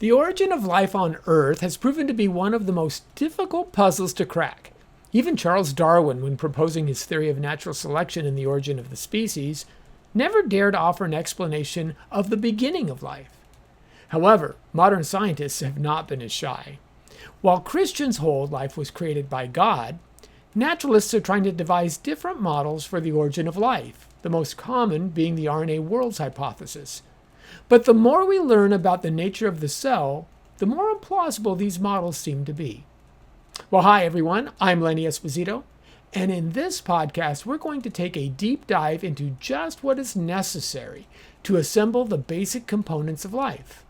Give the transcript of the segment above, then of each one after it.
The origin of life on Earth has proven to be one of the most difficult puzzles to crack. Even Charles Darwin, when proposing his theory of natural selection in The Origin of the Species, never dared offer an explanation of the beginning of life. However, modern scientists have not been as shy. While Christians hold life was created by God, naturalists are trying to devise different models for the origin of life, the most common being the RNA worlds hypothesis. But the more we learn about the nature of the cell, the more implausible these models seem to be. Well, hi everyone, I'm Lenny Esposito, and in this podcast, we're going to take a deep dive into just what is necessary to assemble the basic components of life.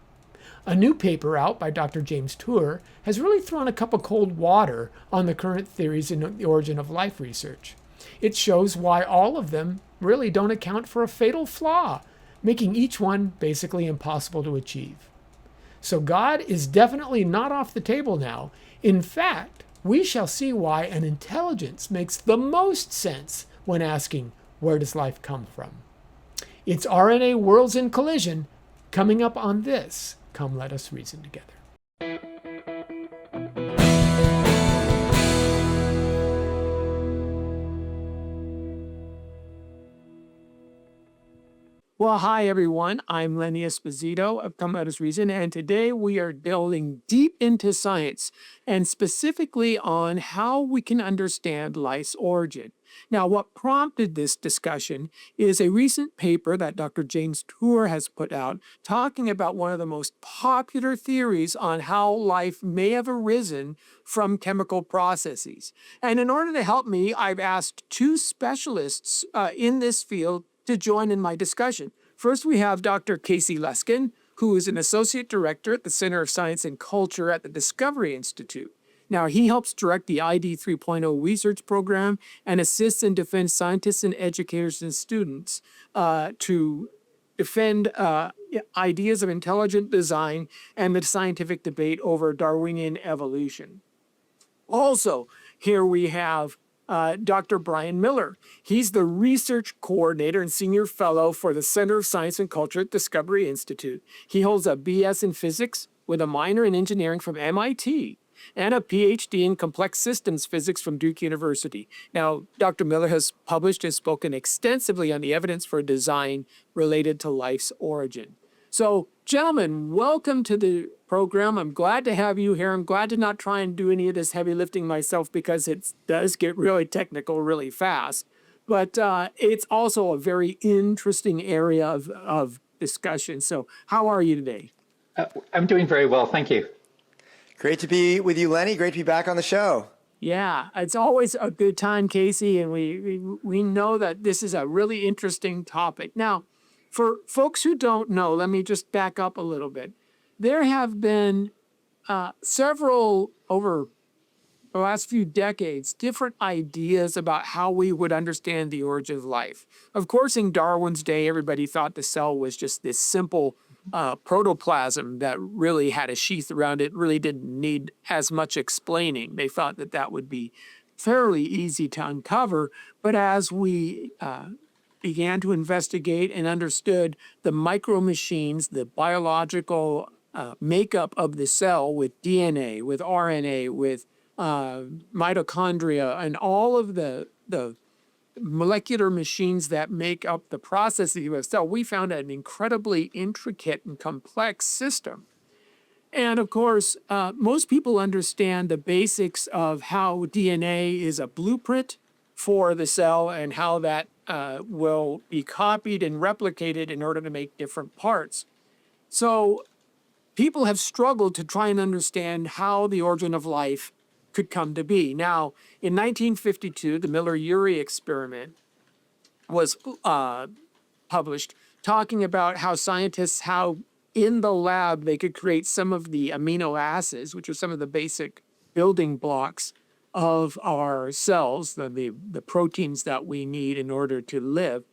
A new paper out by Dr. James Tour has really thrown a cup of cold water on the current theories in the origin of life research. It shows why all of them really don't account for a fatal flaw, making each one basically impossible to achieve. So God is definitely not off the table now. In fact, we shall see why an intelligence makes the most sense when asking, where does life come from? It's RNA Worlds in Collision, coming up on this. Come, let us reason together. Well, hi everyone. I'm Lenny Esposito of Come Let Us Reason, and today we are delving deep into science and specifically on how we can understand life's origin. Now, what prompted this discussion is a recent paper that Dr. James Tour has put out talking about one of the most popular theories on how life may have arisen from chemical processes. And in order to help me, I've asked two specialists in this field to join in my discussion. First, we have Dr. Casey Luskin, who is an associate director at the Center of Science and Culture at the Discovery Institute. Now, he helps direct the ID 3.0 research program and assists and defends scientists and educators and students to defend ideas of intelligent design and the scientific debate over Darwinian evolution. Also, here we have Dr. Brian Miller. He's the research coordinator and senior fellow for the Center of Science and Culture at Discovery Institute. He holds a BS in physics with a minor in engineering from MIT and a PhD in complex systems physics from Duke University. Now, Dr. Miller has published and spoken extensively on the evidence for design related to life's origin. So, gentlemen, welcome to the program. I'm glad to have you here. I'm glad to not try and do any of this heavy lifting myself because it does get really technical really fast. But it's also a very interesting area of discussion. So how are you today? I'm doing very well. Thank you. Great to be with you, Lenny. Great to be back on the show. Yeah, it's always a good time, Casey, and we know that this is a really interesting topic. Now, for folks who don't know, let me just back up a little bit. There have been several, over the last few decades, different ideas about how we would understand the origin of life. Of course, in Darwin's day, everybody thought the cell was just this simple protoplasm that really had a sheath around it, really didn't need as much explaining. They thought that that would be fairly easy to uncover, but as we began to investigate and understood the micro machines, the biological makeup of the cell with DNA, with RNA, with mitochondria, and all of the molecular machines that make up the processes of a cell, we found an incredibly intricate and complex system. And of course, most people understand the basics of how DNA is a blueprint for the cell and how that will be copied and replicated in order to make different parts. So people have struggled to try and understand how the origin of life could come to be. Now, in 1952, the Miller-Urey experiment was published, talking about how scientists, how in the lab they could create some of the amino acids, which are some of the basic building blocks of our cells, the proteins that we need in order to live.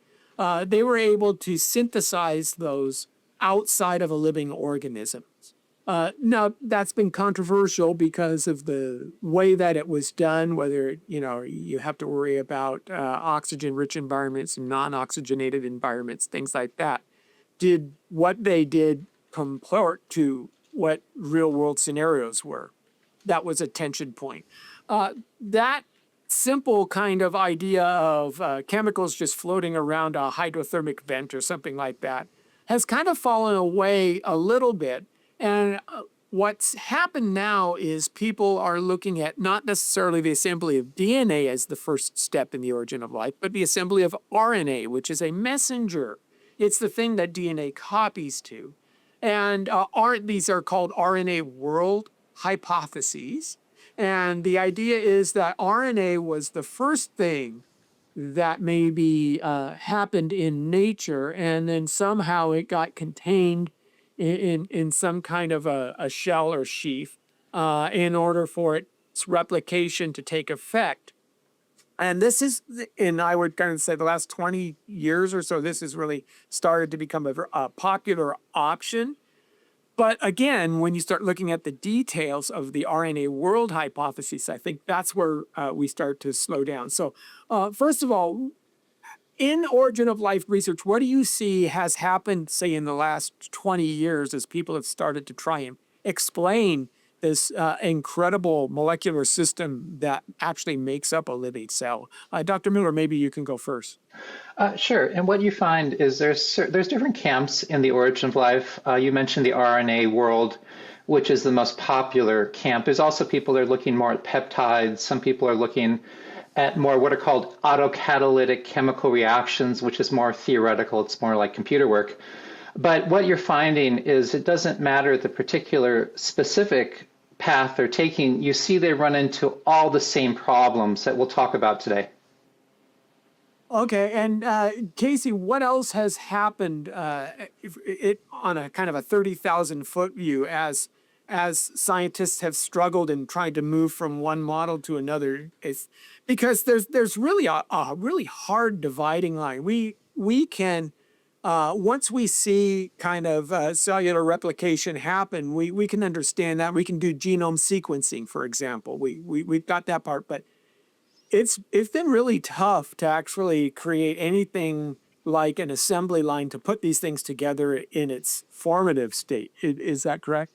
They were able to synthesize those outside of a living organism. Now, that's been controversial because of the way that it was done, whether, you have to worry about oxygen-rich environments and non-oxygenated environments, things like that. Did what they did comport to what real world scenarios were. That was a tension point. That simple kind of idea of chemicals just floating around a hydrothermic vent or something like that has kind of fallen away a little bit. And what's happened now is people are looking at not necessarily the assembly of DNA as the first step in the origin of life, but the assembly of RNA, which is a messenger. It's the thing that DNA copies to. And these are called RNA world hypotheses. And the idea is that RNA was the first thing that maybe happened in nature, and then somehow it got contained in some kind of a shell or sheath in order for its replication to take effect. And this is, and I would kind of say the last 20 years or so, this has really started to become a popular option. But again, when you start looking at the details of the RNA world hypothesis, I think that's where we start to slow down. So first of all, in origin of life research, what do you see has happened, say, in the last 20 years as people have started to try and explain this incredible molecular system that actually makes up a living cell? Dr. Miller, maybe you can go first. Sure. And what you find is there's different camps in the origin of life. You mentioned the RNA world, which is the most popular camp. There's also people that are looking more at peptides. Some people are looking at more what are called autocatalytic chemical reactions, which is more theoretical. It's more like computer work. But what you're finding is it doesn't matter the particular specific path they're taking. You see they run into all the same problems that we'll talk about today. Okay, and Casey, what else has happened on a kind of a 30,000-foot view as scientists have struggled in trying to move from one model to another? It's because there's really a really hard dividing line. We can once we see kind of cellular replication happen, we can understand that. We can do genome sequencing, for example. We've got that part, but it's been really tough to actually create anything like an assembly line to put these things together in its formative state. Is that correct?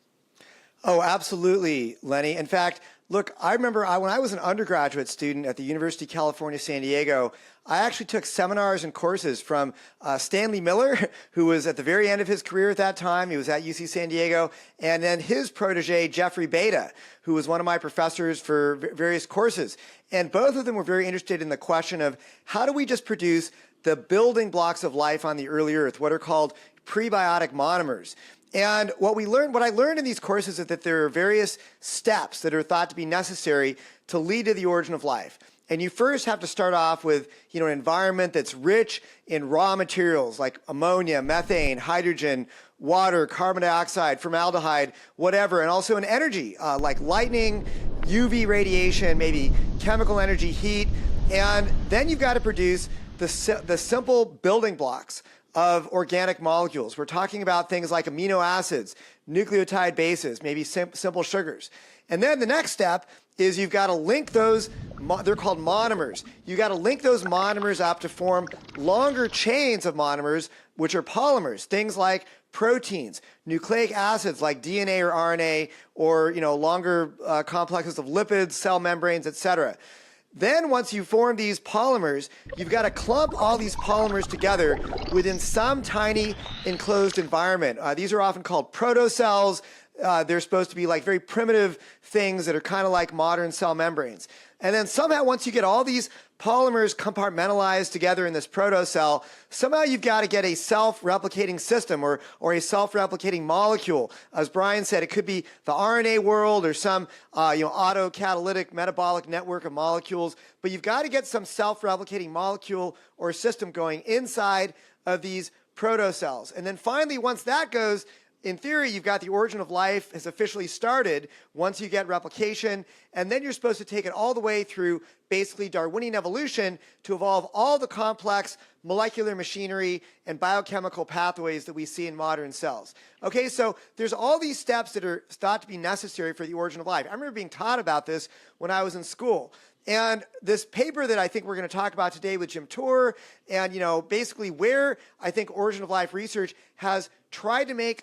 Oh, absolutely, Lenny. In fact, look, I remember when I was an undergraduate student at the University of California, San Diego, I actually took seminars and courses from Stanley Miller, who was at the very end of his career at that time. He was at UC San Diego. And then his protege, Jeffrey Beta, who was one of my professors for various courses. And both of them were very interested in the question of how do we just produce the building blocks of life on the early Earth, what are called prebiotic monomers. And what I learned in these courses is that there are various steps that are thought to be necessary to lead to the origin of life. And you first have to start off with, an environment that's rich in raw materials like ammonia, methane, hydrogen, water, carbon dioxide, formaldehyde, whatever, and also in energy like lightning, UV radiation, maybe chemical energy, heat. And then you've got to produce the simple building blocks of organic molecules. We're talking about things like amino acids, nucleotide bases, maybe simple sugars. And then the next step is you've got to link those, they're called monomers. You've got to link those monomers up to form longer chains of monomers, which are polymers, things like proteins, nucleic acids like DNA or RNA, or longer complexes of lipids, cell membranes, etc. Then once you form these polymers, you've got to clump all these polymers together within some tiny enclosed environment. These are often called protocells. They're supposed to be like very primitive things that are kind of like modern cell membranes. And then somehow once you get all these polymers compartmentalized together in this protocell, somehow you've got to get a self-replicating system or a self-replicating molecule. As Brian said, it could be the RNA world or some autocatalytic metabolic network of molecules, but you've got to get some self-replicating molecule or system going inside of these protocells. And then finally, once that goes, in theory, you've got the origin of life has officially started once you get replication, and then you're supposed to take it all the way through basically Darwinian evolution to evolve all the complex molecular machinery and biochemical pathways that we see in modern cells. Okay, so there's all these steps that are thought to be necessary for the origin of life. I remember being taught about this when I was in school. And this paper that I think we're going to talk about today with Jim Torr, and basically where I think origin of life research has tried to make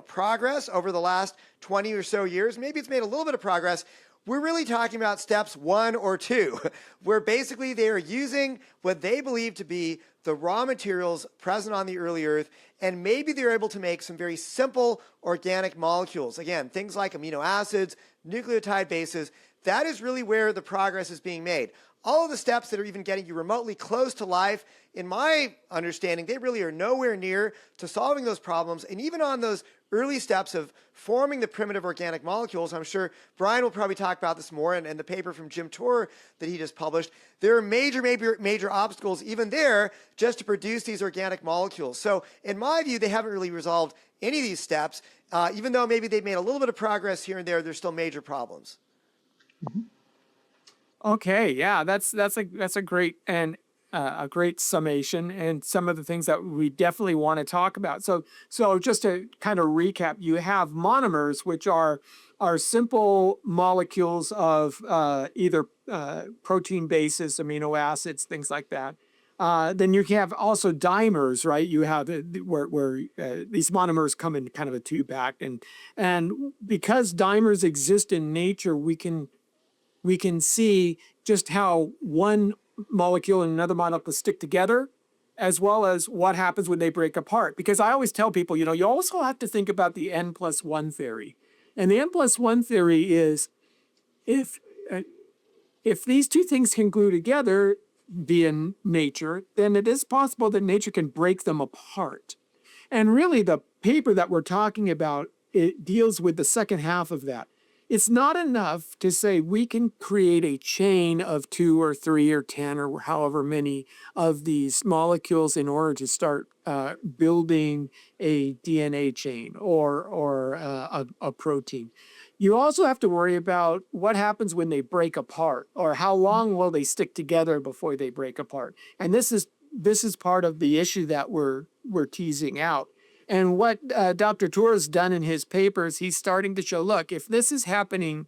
progress over the last 20 or so years. Maybe it's made a little bit of progress. We're really talking about steps 1 or 2, where basically they are using what they believe to be the raw materials present on the early Earth, and maybe they're able to make some very simple organic molecules. Again, things like amino acids, nucleotide bases. That is really where the progress is being made. All of the steps that are even getting you remotely close to life, in my understanding, they really are nowhere near to solving those problems. And even on those early steps of forming the primitive organic molecules, I'm sure Brian will probably talk about this more, and the paper from Jim Torr that he just published, there are major obstacles even there just to produce these organic molecules. So in my view, they haven't really resolved any of these steps. Even though maybe they've made a little bit of progress here and there, there's still major problems. Okay, yeah, that's a great and a great summation, and some of the things that we definitely want to talk about. So just to kind of recap, you have monomers, which are simple molecules of either protein bases, amino acids, things like that. Then you have also dimers, right? You have where these monomers come in kind of a two pack, and because dimers exist in nature, we can see just how one molecule and another molecule stick together, as well as what happens when they break apart. Because I always tell people, you also have to think about the N+1 theory. And the N+1 theory is if these two things can glue together via nature, then it is possible that nature can break them apart. And really, the paper that we're talking about, it deals with the second half of that. It's not enough to say we can create a chain of 2 or 3 or 10 or however many of these molecules in order to start building a DNA chain or a protein. You also have to worry about what happens when they break apart, or how long will they stick together before they break apart. And this is part of the issue that we're teasing out. And what Dr. Torr has done in his papers, he's starting to show, look, if this is happening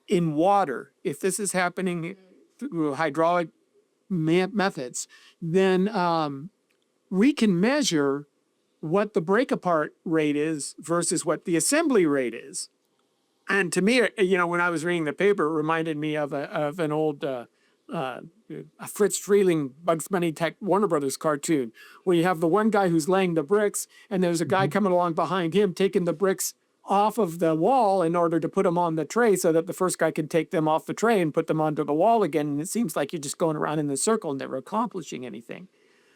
in water, if this is happening through hydraulic methods, then we can measure what the break apart rate is versus what the assembly rate is. And to me, when I was reading the paper, it reminded me of an old a Fritz Freeling, Bugs Bunny type Warner Brothers cartoon, where you have the one guy who's laying the bricks, and there's a guy coming along behind him taking the bricks off of the wall in order to put them on the tray so that the first guy can take them off the tray and put them onto the wall again. And it seems like you're just going around in a circle and never accomplishing anything.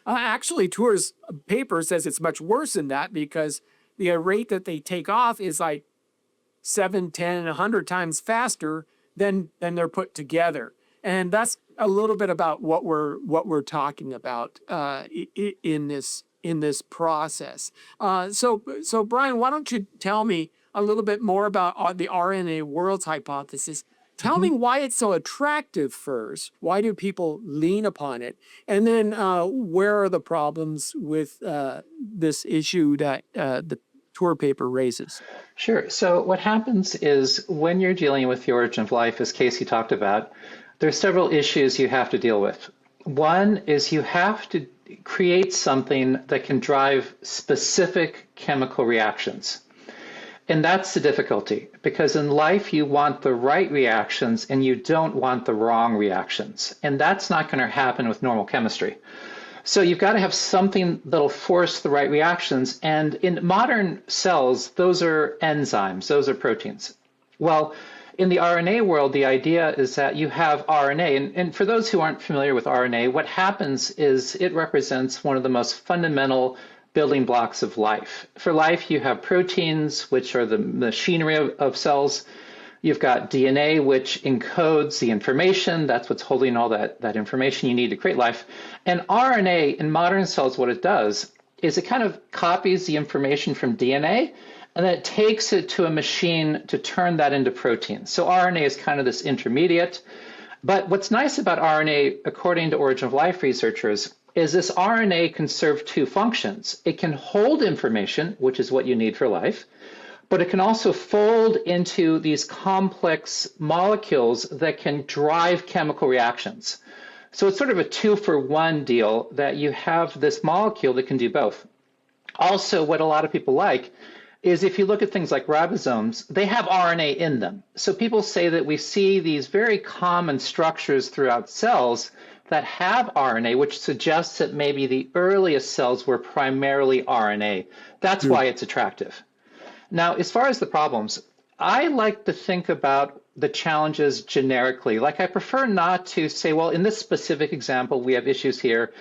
Actually, Torr's paper says it's much worse than that, because the rate that they take off is like 7, 10, 100 times faster than they're put together. And that's a little bit about what we're talking about in this process. So Brian, why don't you tell me a little bit more about the RNA worlds hypothesis? Tell me why it's so attractive first. Why do people lean upon it? And then where are the problems with this issue that the Torr paper raises? Sure. So what happens is, when you're dealing with the origin of life, as Casey talked about, there's several issues you have to deal with. One is you have to create something that can drive specific chemical reactions. And that's the difficulty, because in life you want the right reactions and you don't want the wrong reactions. And that's not going to happen with normal chemistry. So you've got to have something that'll force the right reactions. And in modern cells, those are enzymes, those are proteins. Well, in the RNA world, the idea is that you have RNA. And for those who aren't familiar with RNA, what happens is it represents one of the most fundamental building blocks of life. For life, you have proteins, which are the machinery of cells. You've got DNA, which encodes the information. That's what's holding all that information you need to create life. And RNA in modern cells, what it does is it kind of copies the information from DNA, and then it takes it to a machine to turn that into protein. So RNA is kind of this intermediate. But what's nice about RNA, according to origin of life researchers, is this RNA can serve two functions. It can hold information, which is what you need for life, but it can also fold into these complex molecules that can drive chemical reactions. So it's sort of a 2-for-1 deal that you have this molecule that can do both. Also, what a lot of people like is if you look at things like ribosomes, they have RNA in them. So people say that we see these very common structures throughout cells that have RNA, which suggests that maybe the earliest cells were primarily RNA. That's why it's attractive. Now, as far as the problems, I like to think about the challenges generically. Like, I prefer not to say, well, in this specific example, we have issues here.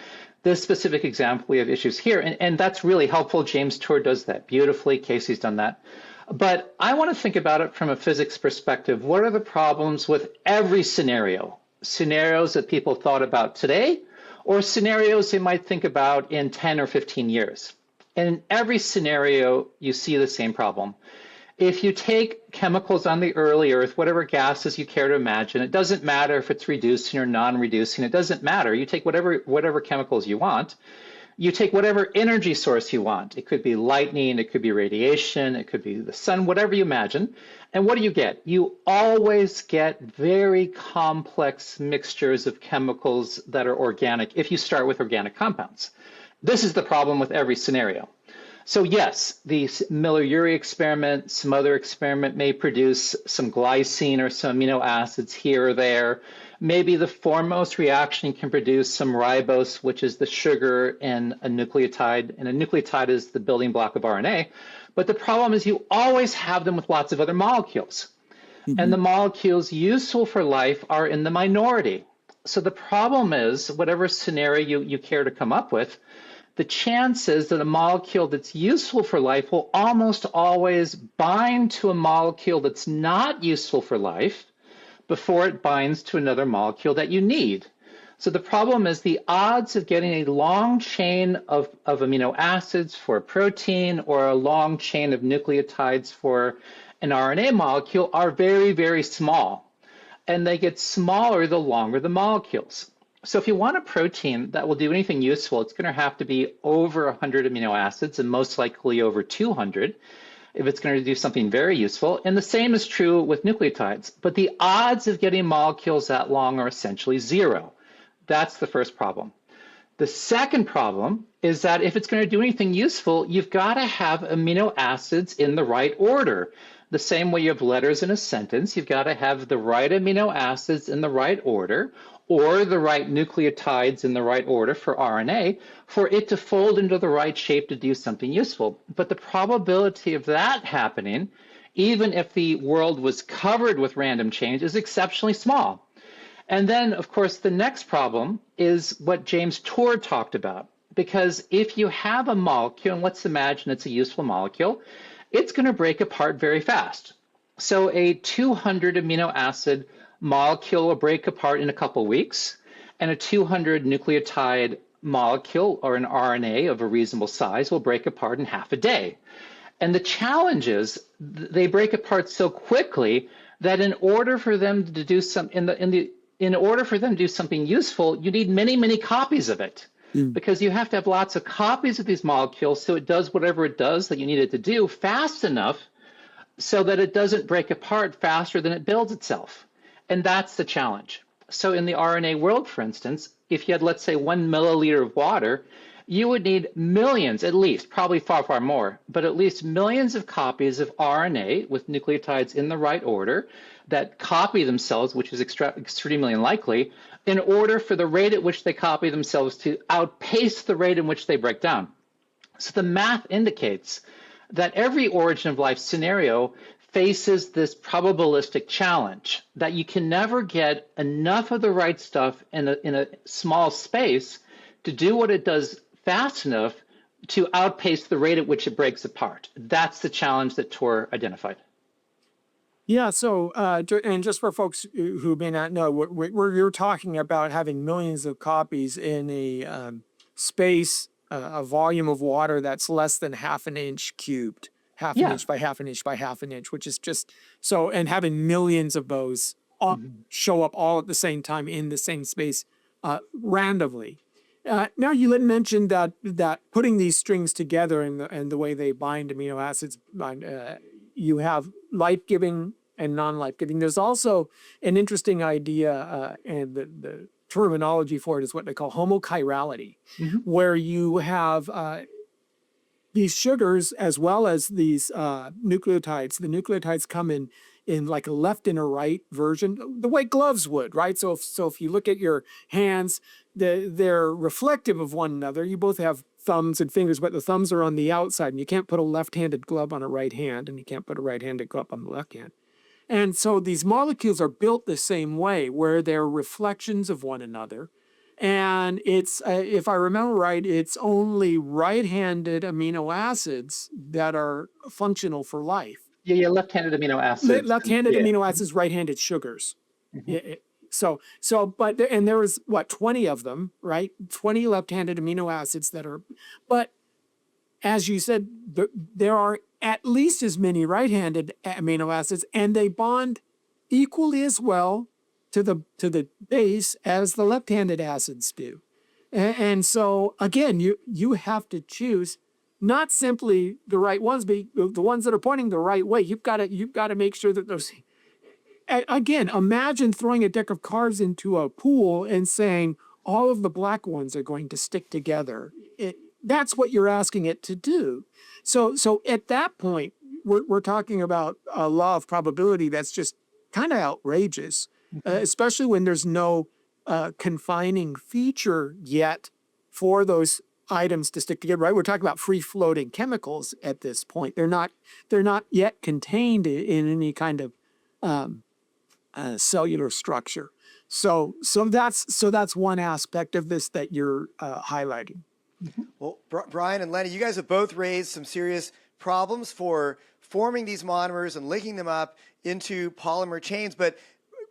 This specific example, we have issues here. And that's really helpful. James Tour does that beautifully. Casey's done that. But I want to think about it from a physics perspective. What are the problems with every scenario? Scenarios that people thought about today, or scenarios they might think about in 10 or 15 years? And in every scenario, you see the same problem. If you take chemicals on the early Earth, whatever gases you care to imagine, it doesn't matter if it's reducing or non-reducing, it doesn't matter. You take whatever chemicals you want, you take whatever energy source you want. It could be lightning, it could be radiation, it could be the sun, whatever you imagine. And what do you get? You always get very complex mixtures of chemicals that are organic if you start with organic compounds. This is the problem with every scenario. So yes, the Miller-Urey experiment, some other experiment may produce some glycine or some amino acids here or there. Maybe the foremost reaction can produce some ribose, which is the sugar in a nucleotide, and a nucleotide is the building block of RNA. But the problem is you always have them with lots of other molecules. And the molecules useful for life are in the minority. So the problem is, whatever scenario you care to come up with, the chances that a molecule that's useful for life will almost always bind to a molecule that's not useful for life before it binds to another molecule that you need. So the problem is the odds of getting a long chain of amino acids for a protein or a long chain of nucleotides for an RNA molecule are very, very small. And they get smaller the longer the molecules. So if you want a protein that will do anything useful, it's going to have to be over 100 amino acids and most likely over 200 if it's going to do something very useful. And the same is true with nucleotides. But the odds of getting molecules that long are essentially zero. That's the first problem. The second problem is that if it's going to do anything useful, you've got to have amino acids in the right order. The same way you have letters in a sentence, you've got to have the right amino acids in the right order, or the right nucleotides in the right order for RNA for it to fold into the right shape to do something useful. But the probability of that happening, even if the world was covered with random change, is exceptionally small. And then, of course, the next problem is what James Tour talked about. Because if you have a molecule, and let's imagine it's a useful molecule, it's going to break apart very fast. So a 200 amino acid molecule will break apart in a couple of weeks, and a 200 nucleotide molecule or an RNA of a reasonable size will break apart in half a day. And the challenge is they break apart so quickly that in order for them to do in order for them to do something useful, you need many, many copies of it. Because you have to have lots of copies of these molecules so it does whatever it does that you need it to do fast enough so that it doesn't break apart faster than it builds itself. And that's the challenge. So in the RNA world, for instance, if you had, let's say, 1 milliliter of water, you would need millions, at least, probably far, far more, but at least millions of copies of RNA with nucleotides in the right order that copy themselves, which is extremely unlikely, in order for the rate at which they copy themselves to outpace the rate in which they break down. So the math indicates that every origin of life scenario faces this probabilistic challenge that you can never get enough of the right stuff in a small space to do what it does fast enough to outpace the rate at which it breaks apart. That's the challenge that Tor identified. Yeah, so, and just for folks who may not know, you're talking about having millions of copies in a space, a volume of water that's less than half an inch cubed, half an Yeah. inch by half an inch by half an inch, which is just so, and having millions of those show up all at the same time in the same space randomly. Now you had mentioned that putting these strings together and the way they bind amino acids, you have life-giving and non-life-giving. There's also an interesting idea, and the terminology for it is what they call homochirality, where you have these sugars as well as these nucleotides. The nucleotides come in like a left and a right version, the way gloves would, right? So if you look at your hands, they're reflective of one another. You both have thumbs and fingers, but the thumbs are on the outside, and you can't put a left-handed glove on a right hand, and you can't put a right-handed glove on the left hand. And so these molecules are built the same way, where they're reflections of one another. And it's, if I remember right, it's only right-handed amino acids that are functional for life. Yeah, left-handed amino acids. Left-handed amino acids, right-handed sugars. But there was what, 20 of them, right? 20 left-handed amino acids that are, but as you said, there are at least as many right-handed amino acids, and they bond equally as well to the base as the left-handed acids do. And so again, you have to choose not simply the right ones, but the ones that are pointing the right way. You've got to make sure that those. Again, imagine throwing a deck of cards into a pool and saying all of the black ones are going to stick together. That's what you're asking it to do. So at that point, we're talking about a law of probability that's just kind of outrageous, especially when there's no confining feature yet for those items to stick together, right? We're talking about free-floating chemicals at this point. They're not yet contained in any kind of cellular structure. So that's one aspect of this that you're highlighting. Well, Brian and Lenny, you guys have both raised some serious problems for forming these monomers and linking them up into polymer chains. But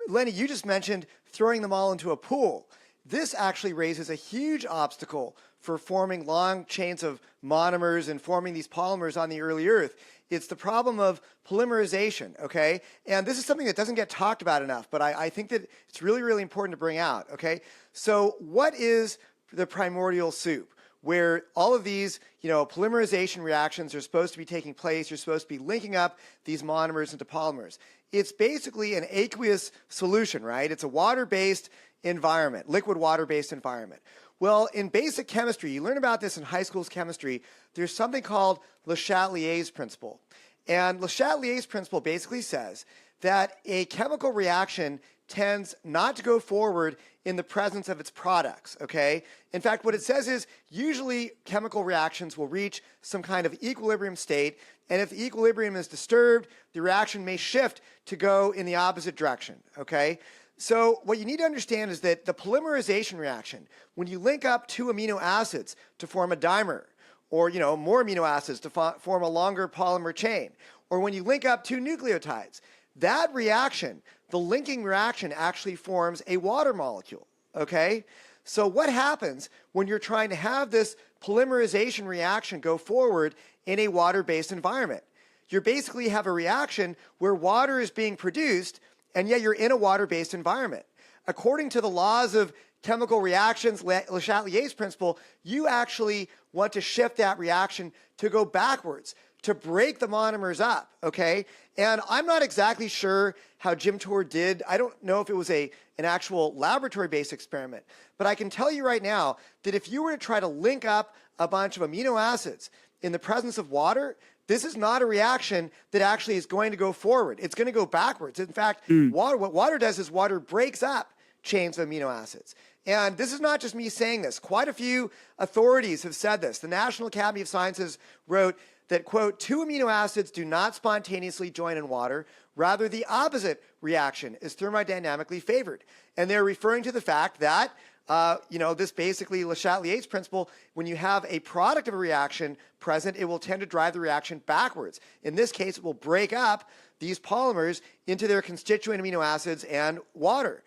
Lenny, you just mentioned throwing them all into a pool. This actually raises a huge obstacle for forming long chains of monomers and forming these polymers on the early Earth. It's the problem of polymerization, okay? And this is something that doesn't get talked about enough, but I think that it's really, really important to bring out, okay? So what is the primordial soup, where all of these, polymerization reactions are supposed to be taking place? You're supposed to be linking up these monomers into polymers. It's basically an aqueous solution, right? It's a water-based environment, liquid water-based environment. Well, in basic chemistry, you learn about this in high school's chemistry, there's something called Le Chatelier's principle. And Le Chatelier's principle basically says that a chemical reaction tends not to go forward in the presence of its products, okay? In fact, what it says is usually chemical reactions will reach some kind of equilibrium state, and if the equilibrium is disturbed, the reaction may shift to go in the opposite direction, okay? So what you need to understand is that the polymerization reaction, when you link up two amino acids to form a dimer, or more amino acids to form a longer polymer chain, or when you link up two nucleotides, that reaction, the linking reaction, actually forms a water molecule, okay? So what happens when you're trying to have this polymerization reaction go forward in a water-based environment? You basically have a reaction where water is being produced, and yet you're in a water-based environment. According to the laws of chemical reactions, Le Chatelier's principle, you actually want to shift that reaction to go backwards, to break the monomers up, okay? And I'm not exactly sure how Jim Tour did. I don't know if it was an actual laboratory-based experiment, but I can tell you right now that if you were to try to link up a bunch of amino acids in the presence of water, this is not a reaction that actually is going to go forward. It's going to go backwards. In fact, what water does is water breaks up chains of amino acids. And this is not just me saying this. Quite a few authorities have said this. The National Academy of Sciences wrote that, quote, two amino acids do not spontaneously join in water. Rather, the opposite reaction is thermodynamically favored. And they're referring to the fact that this basically Le Chatelier's principle, when you have a product of a reaction present, it will tend to drive the reaction backwards. In this case, it will break up these polymers into their constituent amino acids and water.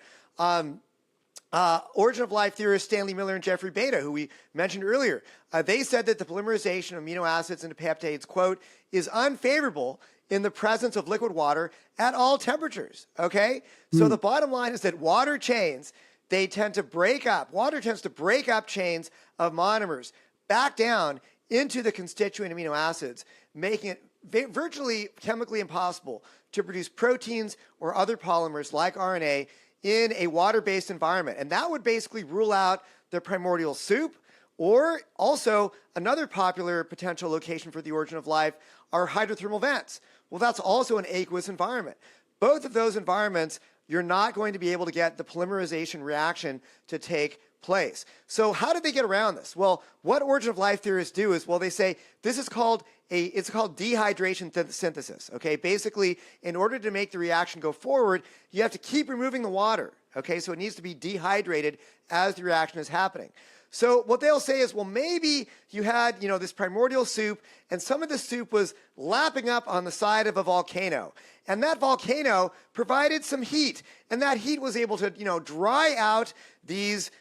Origin of life theorists Stanley Miller and Jeffrey Beta, who we mentioned earlier, they said that the polymerization of amino acids into peptides, quote, is unfavorable in the presence of liquid water at all temperatures, okay? So the bottom line is that water chains, they tend to break up. Water tends to break up chains of monomers back down into the constituent amino acids, making it virtually chemically impossible to produce proteins or other polymers like RNA in a water-based environment. And that would basically rule out the primordial soup, or also another popular potential location for the origin of life are hydrothermal vents. Well, that's also an aqueous environment. Both of those environments, you're not going to be able to get the polymerization reaction to take place. So how did they get around this? Well, what origin of life theorists do is, well, they say this is called it's called dehydration synthesis. Okay, basically, in order to make the reaction go forward, you have to keep removing the water. Okay, so it needs to be dehydrated as the reaction is happening. So what they'll say is, well, maybe you had, this primordial soup, and some of the soup was lapping up on the side of a volcano. And that volcano provided some heat, and that heat was able to, dry out these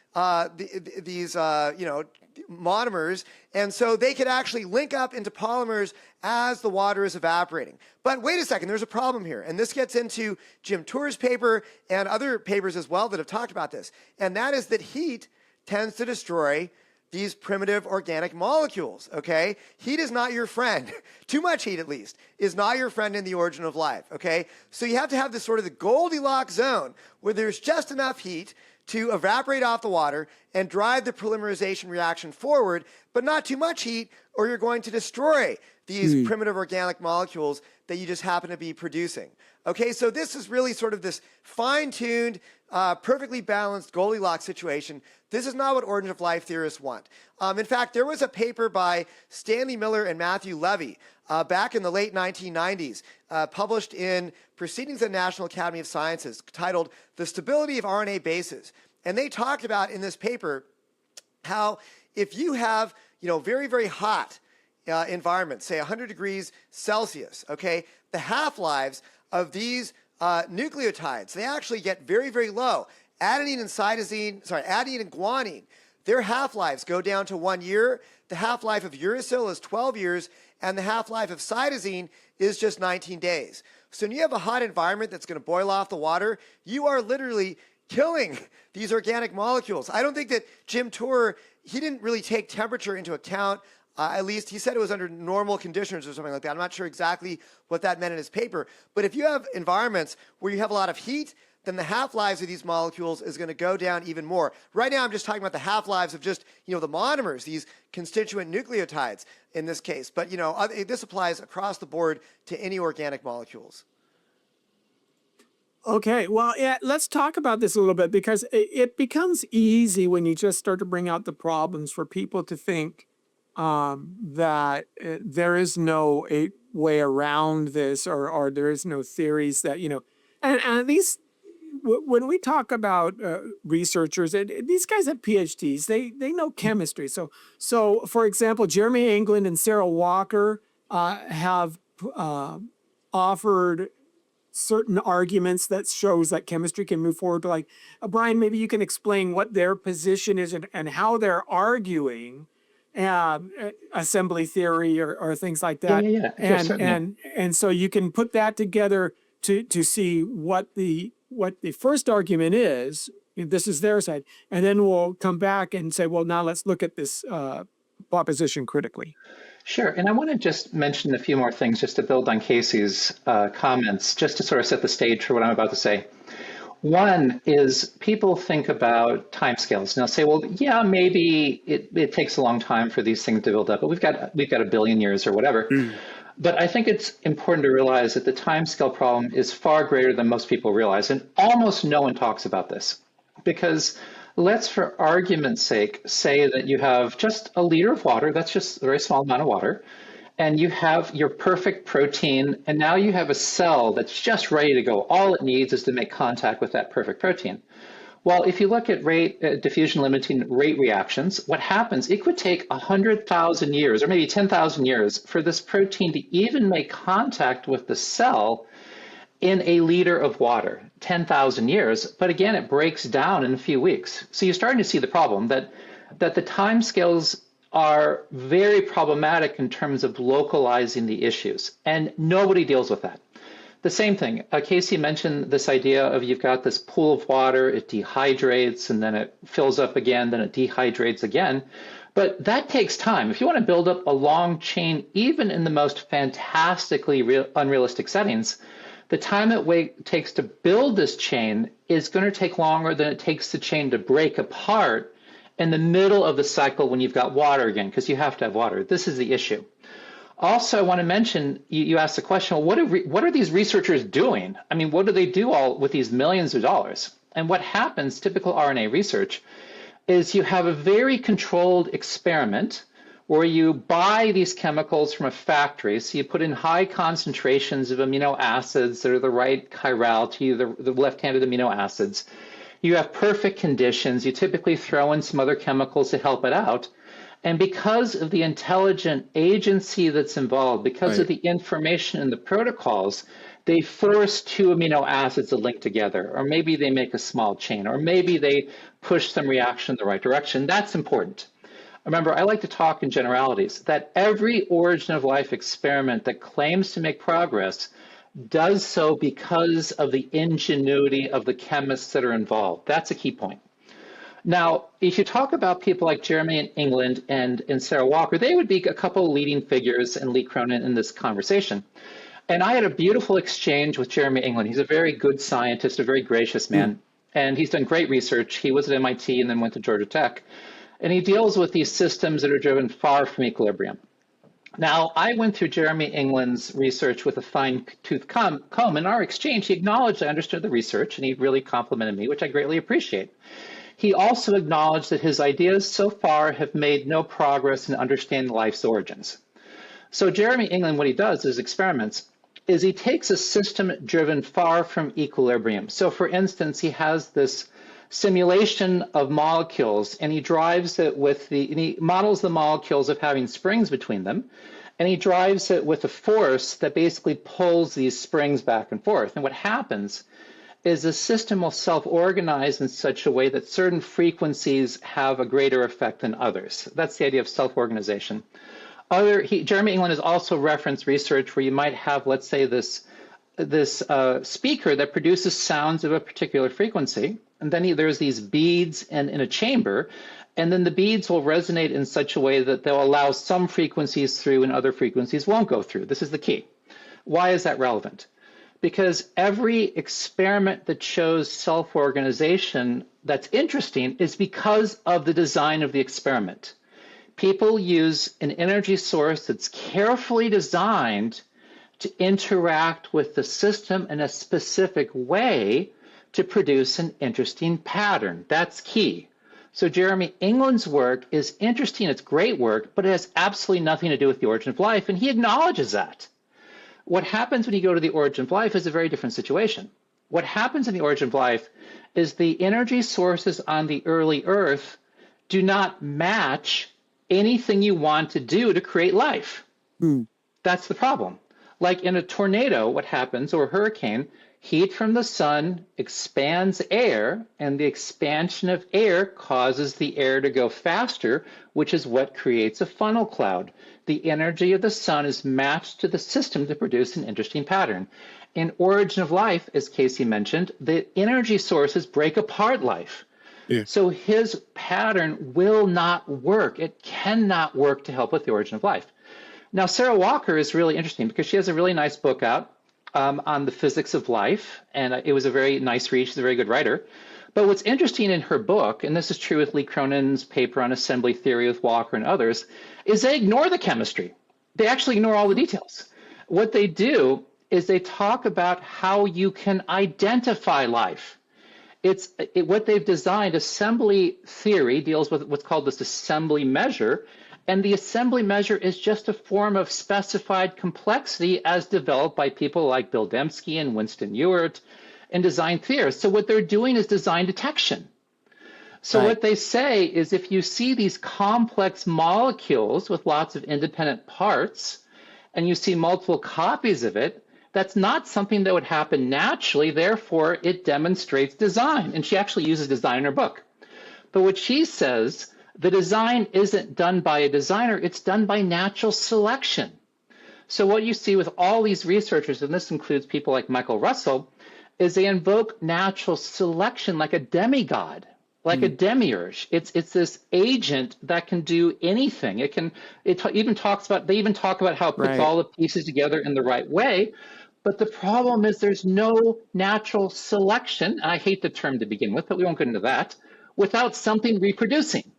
monomers, and so they could actually link up into polymers as the water is evaporating. But wait a second, there's a problem here, and this gets into Jim Tour's paper and other papers as well that have talked about this, and that is that heat tends to destroy these primitive organic molecules, okay? Heat is not your friend. Too much heat, at least, is not your friend in the origin of life, okay? So you have to have this sort of the Goldilocks zone where there's just enough heat to evaporate off the water and drive the polymerization reaction forward, but not too much heat, or you're going to destroy these primitive organic molecules that you just happen to be producing. Okay, so this is really sort of this fine-tuned, perfectly balanced Goldilocks situation. This is not what origin of life theorists want. In fact, there was a paper by Stanley Miller and Matthew Levy back in the late 1990s, published in Proceedings of the National Academy of Sciences, titled The Stability of RNA Bases. And they talked about in this paper how if you have, very, very hot environment, say 100 degrees Celsius, okay, the half-lives of these nucleotides, they actually get very, very low. Adenine and guanine, their half-lives go down to 1 year. The half-life of uracil is 12 years, and the half-life of cytosine is just 19 days. So when you have a hot environment that's going to boil off the water, you are literally killing these organic molecules. I don't think that Jim Tour, he didn't really take temperature into account. At least he said it was under normal conditions or something like that. I'm not sure exactly what that meant in his paper. But if you have environments where you have a lot of heat, then the half-lives of these molecules is going to go down even more. Right now, I'm just talking about the half-lives of just, the monomers, these constituent nucleotides in this case. But, this applies across the board to any organic molecules. Okay, well, yeah, let's talk about this a little bit, because it becomes easy when you just start to bring out the problems for people to think that there is no way around this, or there is no theories that, and at least when we talk about researchers, these guys have PhDs, they know chemistry. So for example, Jeremy England and Sarah Walker have offered certain arguments that shows that chemistry can move forward. Like, Brian, maybe you can explain what their position is and how they're arguing assembly theory or things like that. Yeah. Sure, And so you can put that together to see what the first argument is. This is their side, and then we'll come back and say, well, now let's look at this proposition critically. Sure, and I want to just mention a few more things just to build on Casey's comments, just to sort of set the stage for what I'm about to say. One is people think about timescales. Now say, well, yeah, maybe it takes a long time for these things to build up, but we've got 1 billion years or whatever. But I think it's important to realize that the timescale problem is far greater than most people realize, and almost no one talks about this. Because let's, for argument's sake, say that you have just a liter of water, that's just a very small amount of water, and you have your perfect protein, and now you have a cell that's just ready to go. All it needs is to make contact with that perfect protein. Well, if you look at diffusion limiting rate reactions, what happens, it could take 100,000 years or maybe 10,000 years for this protein to even make contact with the cell in a liter of water, 10,000 years. But again, it breaks down in a few weeks. So you're starting to see the problem that the timescales are very problematic in terms of localizing the issues, and nobody deals with that. The same thing, Casey mentioned this idea of you've got this pool of water, it dehydrates, and then it fills up again, then it dehydrates again. But that takes time. If you want to build up a long chain, even in the most fantastically unrealistic settings, the time it takes to build this chain is going to take longer than it takes the chain to break apart in the middle of the cycle when you've got water again, because you have to have water. This is the issue. Also, I want to mention, you asked the question, well, what are these researchers doing? I mean, what do they do all with these millions of dollars? And what happens, typical RNA research, is you have a very controlled experiment where you buy these chemicals from a factory. So you put in high concentrations of amino acids that are the right chirality, the left-handed amino acids. You have perfect conditions. You typically throw in some other chemicals to help it out. And because of the intelligent agency that's involved, because of the information in the protocols, they force two amino acids to link together, or maybe they make a small chain, or maybe they push some reaction in the right direction. That's important. Remember, I like to talk in generalities, that every origin of life experiment that claims to make progress does so because of the ingenuity of the chemists that are involved. That's a key point. Now, if you talk about people like Jeremy in England and Sarah Walker, they would be a couple of leading figures and Lee Cronin in this conversation. And I had a beautiful exchange with Jeremy England. He's a very good scientist, a very gracious man, and he's done great research. He was at MIT and then went to Georgia Tech. And he deals with these systems that are driven far from equilibrium. Now, I went through Jeremy England's research with a fine-tooth comb. In our exchange, he acknowledged I understood the research, and he really complimented me, which I greatly appreciate. He also acknowledged that his ideas so far have made no progress in understanding life's origins. So Jeremy England, what he does is experiments, is he takes a system driven far from equilibrium. So for instance, he has this simulation of molecules and he drives it with and he models the molecules of having springs between them, and he drives it with a force that basically pulls these springs back and forth. And what happens is the system will self-organize in such a way that certain frequencies have a greater effect than others. That's the idea of self-organization. Jeremy England has also referenced research where you might have, let's say, this speaker that produces sounds of a particular frequency, and then there's these beads in a chamber, and then the beads will resonate in such a way that they'll allow some frequencies through and other frequencies won't go through. This is the key. Why is that relevant? Because every experiment that shows self-organization that's interesting is because of the design of the experiment. People use an energy source that's carefully designed to interact with the system in a specific way to produce an interesting pattern. That's key. So Jeremy England's work is interesting, it's great work, but it has absolutely nothing to do with the origin of life, and he acknowledges that. What happens when you go to the origin of life is a very different situation. What happens in the origin of life is the energy sources on the early Earth do not match anything you want to do to create life. That's the problem. Like in a tornado, what happens, or a hurricane, heat from the sun expands air, and the expansion of air causes the air to go faster, which is what creates a funnel cloud. The energy of the sun is matched to the system to produce an interesting pattern. In origin of life, as Casey mentioned, the energy sources break apart life. So his pattern will not work. It cannot work to help with the origin of life. Now, Sarah Walker is really interesting because she has a really nice book out on the physics of life, and it was a very nice read. She's a very good writer. But what's interesting in her book, and this is true with Lee Cronin's paper on assembly theory with Walker and others, is they ignore the chemistry. They actually ignore all the details. What they do is they talk about how you can identify life. What they've designed, assembly theory deals with what's called this assembly measure, and the assembly measure is just a form of specified complexity as developed by people like Bill Dembski and Winston Ewart and design theorists. So what they're doing is design detection. So what they say is if you see these complex molecules with lots of independent parts and you see multiple copies of it, that's not something that would happen naturally, therefore it demonstrates design. And she actually uses design in her book. But what she says, the design isn't done by a designer, it's done by natural selection. So what you see with all these researchers, and this includes people like Michael Russell, is they invoke natural selection like a demigod. like a demiurge. It's this agent that can do anything. Even talks about, they even talk about how it puts Right. all the pieces together in the right way. But the problem is there's no natural selection. I hate the term to begin with, but we won't get into that, without something reproducing.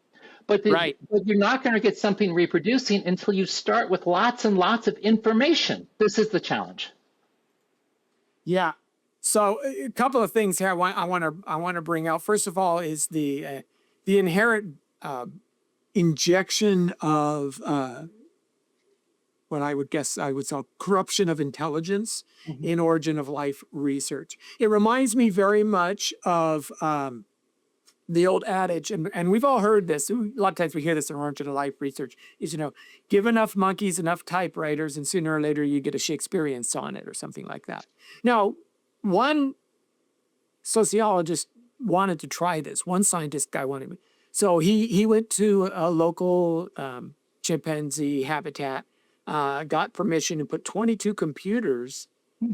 Right. But you're not going to get something reproducing until you start with lots and lots of information. This is the challenge. Yeah. So a couple of things here I want to bring out. First of all, is the inherent injection of what I would guess I would call corruption of intelligence Mhm. in origin of life research. It reminds me very much of the old adage, and we've all heard this. A lot of times we hear this in origin of life research, is, give enough monkeys enough typewriters, and sooner or later you get a Shakespearean sonnet or something like that. Now, one sociologist wanted to try this. One scientist guy wanted, so he went to a local chimpanzee habitat, got permission, and put 22 computers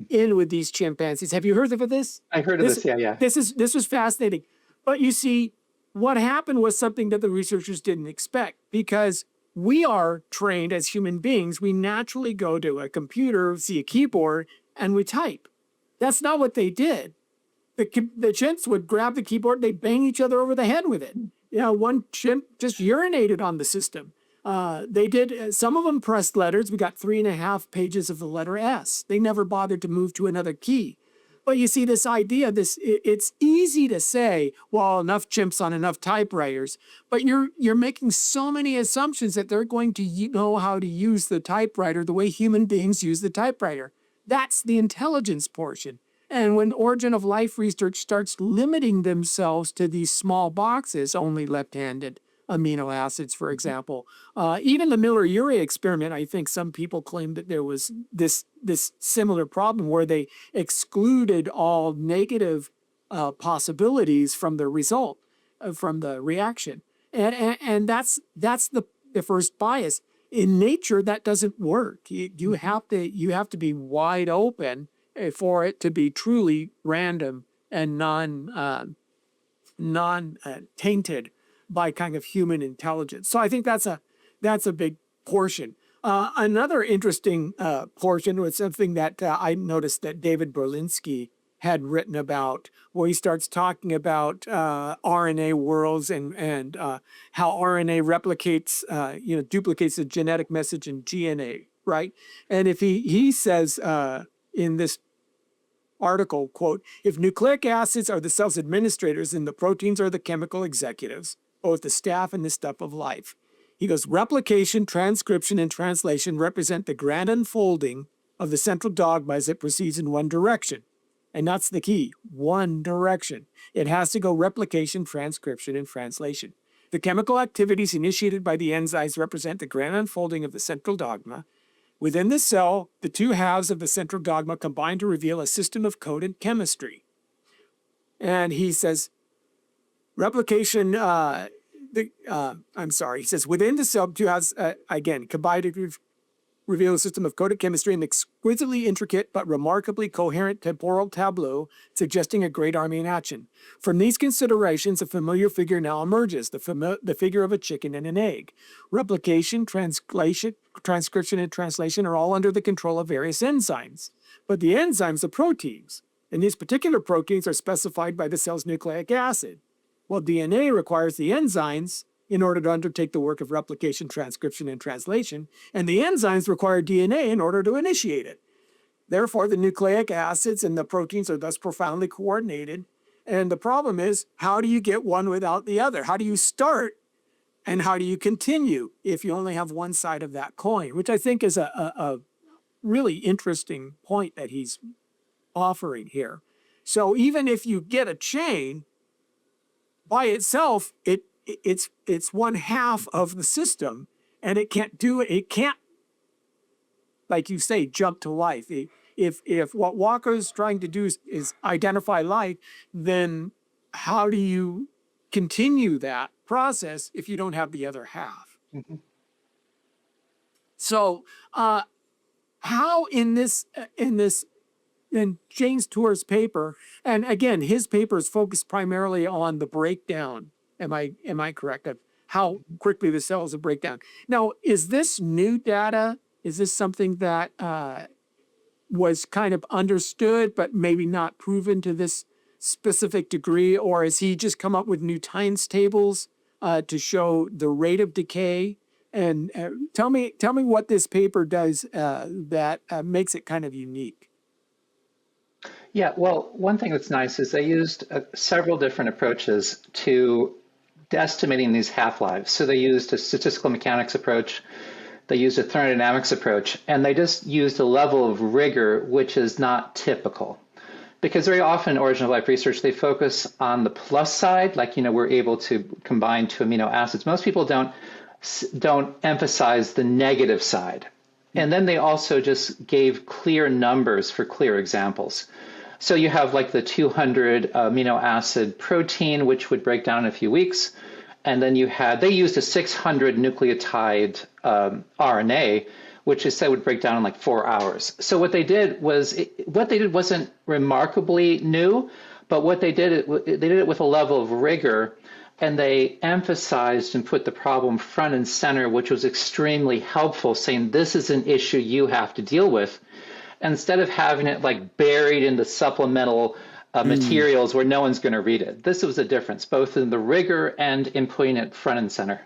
in with these chimpanzees. Have you heard of this? I heard of This this. Yeah, yeah. this was fascinating. But you see, what happened was something that the researchers didn't expect, because we are trained as human beings. We naturally go to a computer, see a keyboard, and we type. That's not what they did. The chimps would grab the keyboard, they'd bang each other over the head with it. One chimp just urinated on the system. They did, some of them pressed letters. We got 3.5 pages of the letter S. They never bothered to move to another key. But you see, this idea, it's easy to say, well, enough chimps on enough typewriters, but you're making so many assumptions that they're going to know how to use the typewriter the way human beings use the typewriter. That's the intelligence portion. And when origin of life research starts limiting themselves to these small boxes, only left-handed amino acids, for example, even the Miller-Urey experiment, I think some people claim that there was this similar problem where they excluded all negative possibilities from the result, from the reaction, and that's the first bias. In nature, that doesn't work. You have to be wide open for it to be truly random and non tainted by kind of human intelligence. So I think that's a big portion. Another interesting portion was something that I noticed that David Berlinski had written about, where he starts talking about RNA worlds and how RNA replicates, duplicates the genetic message in DNA, right? And if he says in this article, quote, if nucleic acids are the cell's administrators, then the proteins are the chemical executives, both the staff and the stuff of life. He goes, replication, transcription, and translation represent the grand unfolding of the central dogma as it proceeds in one direction. And that's the key, one direction. It has to go replication, transcription, and translation. The chemical activities initiated by the enzymes represent the grand unfolding of the central dogma. Within the cell, the two halves of the central dogma combine to reveal a system of code and chemistry. And he says, replication, he says, within the cell, two halves, again, combine to reveal a system of coded chemistry, an exquisitely intricate but remarkably coherent temporal tableau suggesting a great army in action. From these considerations, a familiar figure now emerges, the figure of a chicken and an egg. Replication, translation, transcription, and translation are all under the control of various enzymes. But the enzymes are proteins, and these particular proteins are specified by the cell's nucleic acid. Well, DNA requires the enzymes in order to undertake the work of replication, transcription, and translation, and the enzymes require DNA in order to initiate it. Therefore, the nucleic acids and the proteins are thus profoundly coordinated. And the problem is, how do you get one without the other? How do you start and how do you continue if you only have one side of that coin? Which I think is a really interesting point that he's offering here. So even if you get a chain, by itself, it's one half of the system, and it can't do it. It can't, like you say, jump to life. If what Walker's trying to do is identify life, then how do you continue that process if you don't have the other half? Mm-hmm. So, how in James Tour's paper, and again, his paper is focused primarily on the breakdown Am I correct of how quickly the cells will break down? Now, is this new data? Is this something that was kind of understood, but maybe not proven to this specific degree, or has he just come up with new times tables to show the rate of decay? And tell me what this paper does that makes it kind of unique. Yeah, well, one thing that's nice is they used several different approaches to estimating these half-lives. So they used a statistical mechanics approach, they used a thermodynamics approach, and they just used a level of rigor which is not typical. Because very often in origin of life research, they focus on the plus side, like, we're able to combine two amino acids. Most people don't emphasize the negative side. And then they also just gave clear numbers for clear examples. So you have like the 200 amino acid protein, which would break down in a few weeks. And then they used a 600 nucleotide RNA, which is said would break down in like 4 hours. So what they did wasn't remarkably new, but what they did it with a level of rigor, and they emphasized and put the problem front and center, which was extremely helpful, saying this is an issue you have to deal with, instead of having it like buried in the supplemental materials where no one's going to read it. This was a difference, both in the rigor and in putting it front and center.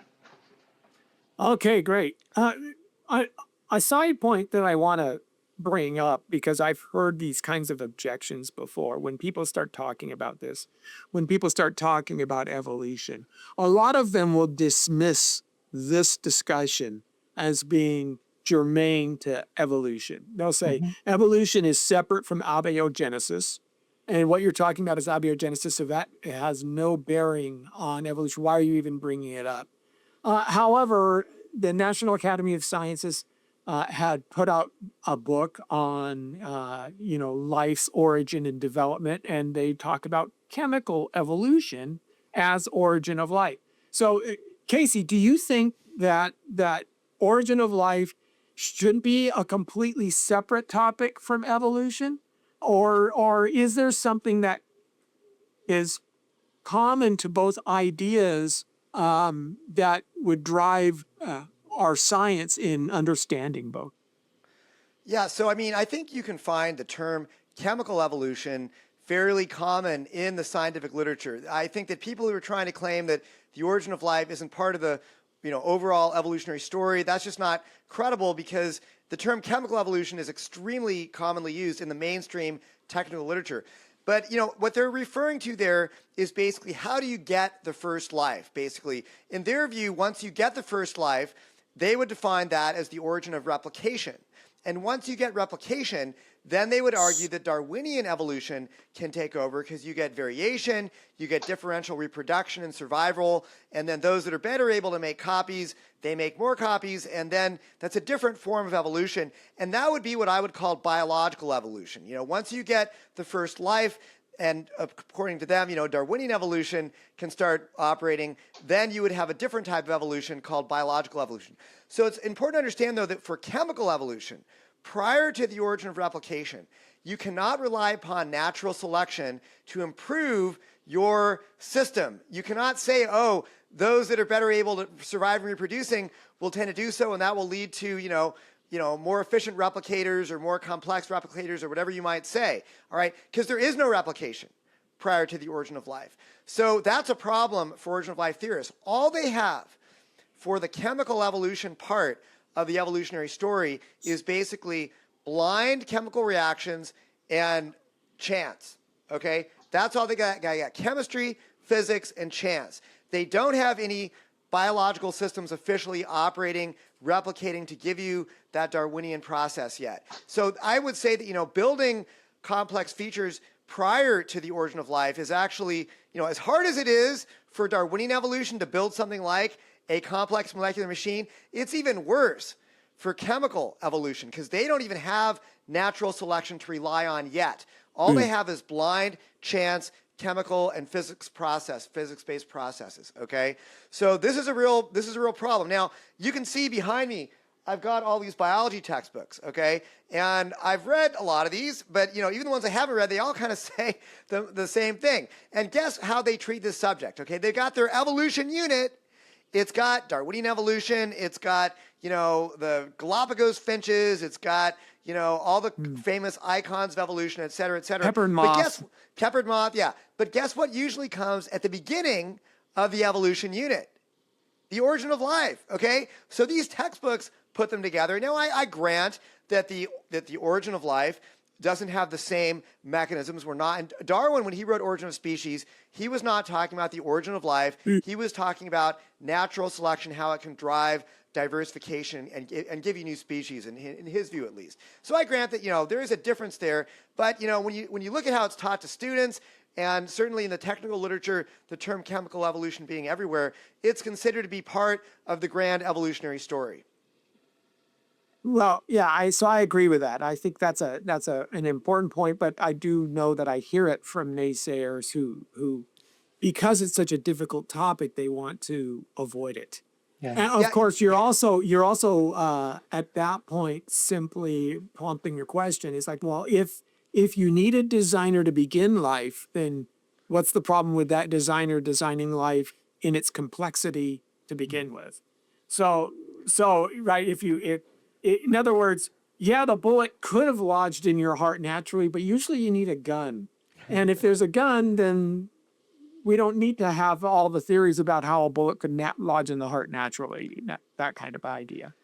Okay, great. A side point that I want to bring up, because I've heard these kinds of objections before when people start talking about this, when people start talking about evolution, a lot of them will dismiss this discussion as being germane to evolution. They'll say evolution is separate from abiogenesis. And what you're talking about is abiogenesis, so that has no bearing on evolution. Why are you even bringing it up? However, the National Academy of Sciences had put out a book on, life's origin and development, and they talk about chemical evolution as origin of life. So, Casey, do you think that origin of life should be a completely separate topic from evolution, or is there something that is common to both ideas that would drive our science in understanding both? Yeah, so I think you can find the term chemical evolution fairly common in the scientific literature. I think that people who are trying to claim that the origin of life isn't part of the overall evolutionary story, that's just not credible, because the term chemical evolution is extremely commonly used in the mainstream technical literature. But what they're referring to there is basically, how do you get the first life? Basically, in their view, once you get the first life, they would define that as the origin of replication. And once you get replication, then they would argue that Darwinian evolution can take over, because you get variation, you get differential reproduction and survival, and then those that are better able to make copies, they make more copies, and then that's a different form of evolution. And that would be what I would call biological evolution. Once you get the first life, and according to them, Darwinian evolution can start operating, then you would have a different type of evolution called biological evolution. So it's important to understand, though, that for chemical evolution, prior to the origin of replication, you cannot rely upon natural selection to improve your system. You cannot say, oh, those that are better able to survive and reproducing will tend to do so, and that will lead to, more efficient replicators or more complex replicators or whatever you might say, all right? Because there is no replication prior to the origin of life. So that's a problem for origin of life theorists. All they have for the chemical evolution part of the evolutionary story is basically blind chemical reactions and chance, okay? That's all they got. Got chemistry, physics, and chance. They don't have any biological systems officially operating, replicating to give you that Darwinian process yet. So I would say that, building complex features prior to the origin of life is actually, as hard as it is for Darwinian evolution to build something like a complex molecular machine, it's even worse for chemical evolution, because they don't even have natural selection to rely on yet. All they have is blind chance, chemical and physics-based processes, okay? So this is a real problem. Now, you can see behind me, I've got all these biology textbooks, okay? And I've read a lot of these, but even the ones I haven't read, they all kind of say the same thing. And guess how they treat this subject, okay? They've got their evolution unit. It's got Darwinian evolution. It's got, the Galapagos finches. It's got, all the famous icons of evolution, et cetera, et cetera. Peppered moth. Peppered moth, yeah. But guess what usually comes at the beginning of the evolution unit? The origin of life, okay? So these textbooks put them together. Now, I grant that the origin of life doesn't have the same mechanisms. And Darwin, when he wrote Origin of Species, he was not talking about the origin of life. He was talking about natural selection, how it can drive diversification and give you new species, in his view at least. So I grant that, there is a difference there. But, when you look at how it's taught to students, and certainly in the technical literature, the term chemical evolution being everywhere, it's considered to be part of the grand evolutionary story. Well, yeah, so I agree with that. I think that's an important point, but I do know that I hear it from naysayers who because it's such a difficult topic, they want to avoid it. Yeah. And of course, you're also at that point simply prompting your question. It's like, well, if you need a designer to begin life, then what's the problem with that designer designing life in its complexity to begin with? So right, in other words, yeah, the bullet could have lodged in your heart naturally, but usually you need a gun. And if there's a gun, then we don't need to have all the theories about how a bullet could lodge in the heart naturally, that kind of idea.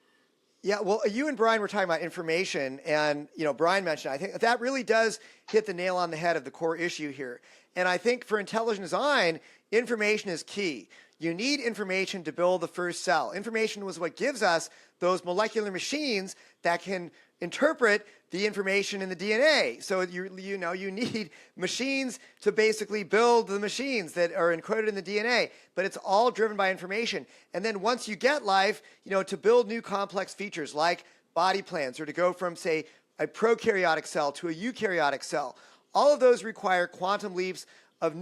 Yeah, well, you and Brian were talking about information, and Brian mentioned, I think that really does hit the nail on the head of the core issue here. And I think for intelligent design, information is key. You need information to build the first cell. Information was what gives us those molecular machines that can interpret the information in the DNA. So you need machines to basically build the machines that are encoded in the DNA, but it's all driven by information. And then once you get life, to build new complex features like body plans, or to go from, say, a prokaryotic cell to a eukaryotic cell, all of those require quantum leaps of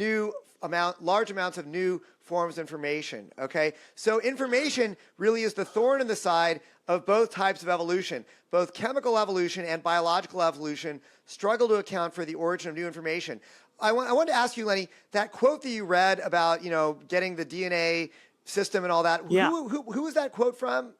large amounts of new forms of information, okay? So information really is the thorn in the side of both types of evolution. Both chemical evolution and biological evolution struggle to account for the origin of new information. I wanted to ask you, Lenny, that quote that you read about, getting the DNA system and all that, Yeah. who was that quote from?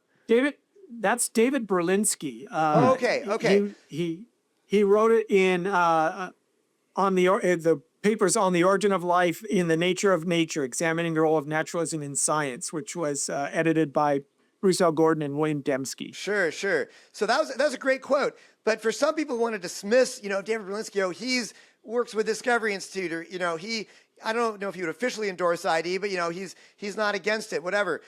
That's David Berlinski. Okay. He wrote it in on the papers on the origin of life in the nature of nature, examining the role of naturalism in science, which was edited by Bruce L. Gordon and William Dembski. Sure. So that was a great quote. But for some people who want to dismiss, David Berlinski, he's works with Discovery Institute, or I don't know if he would officially endorse ID, but he's not against it, whatever.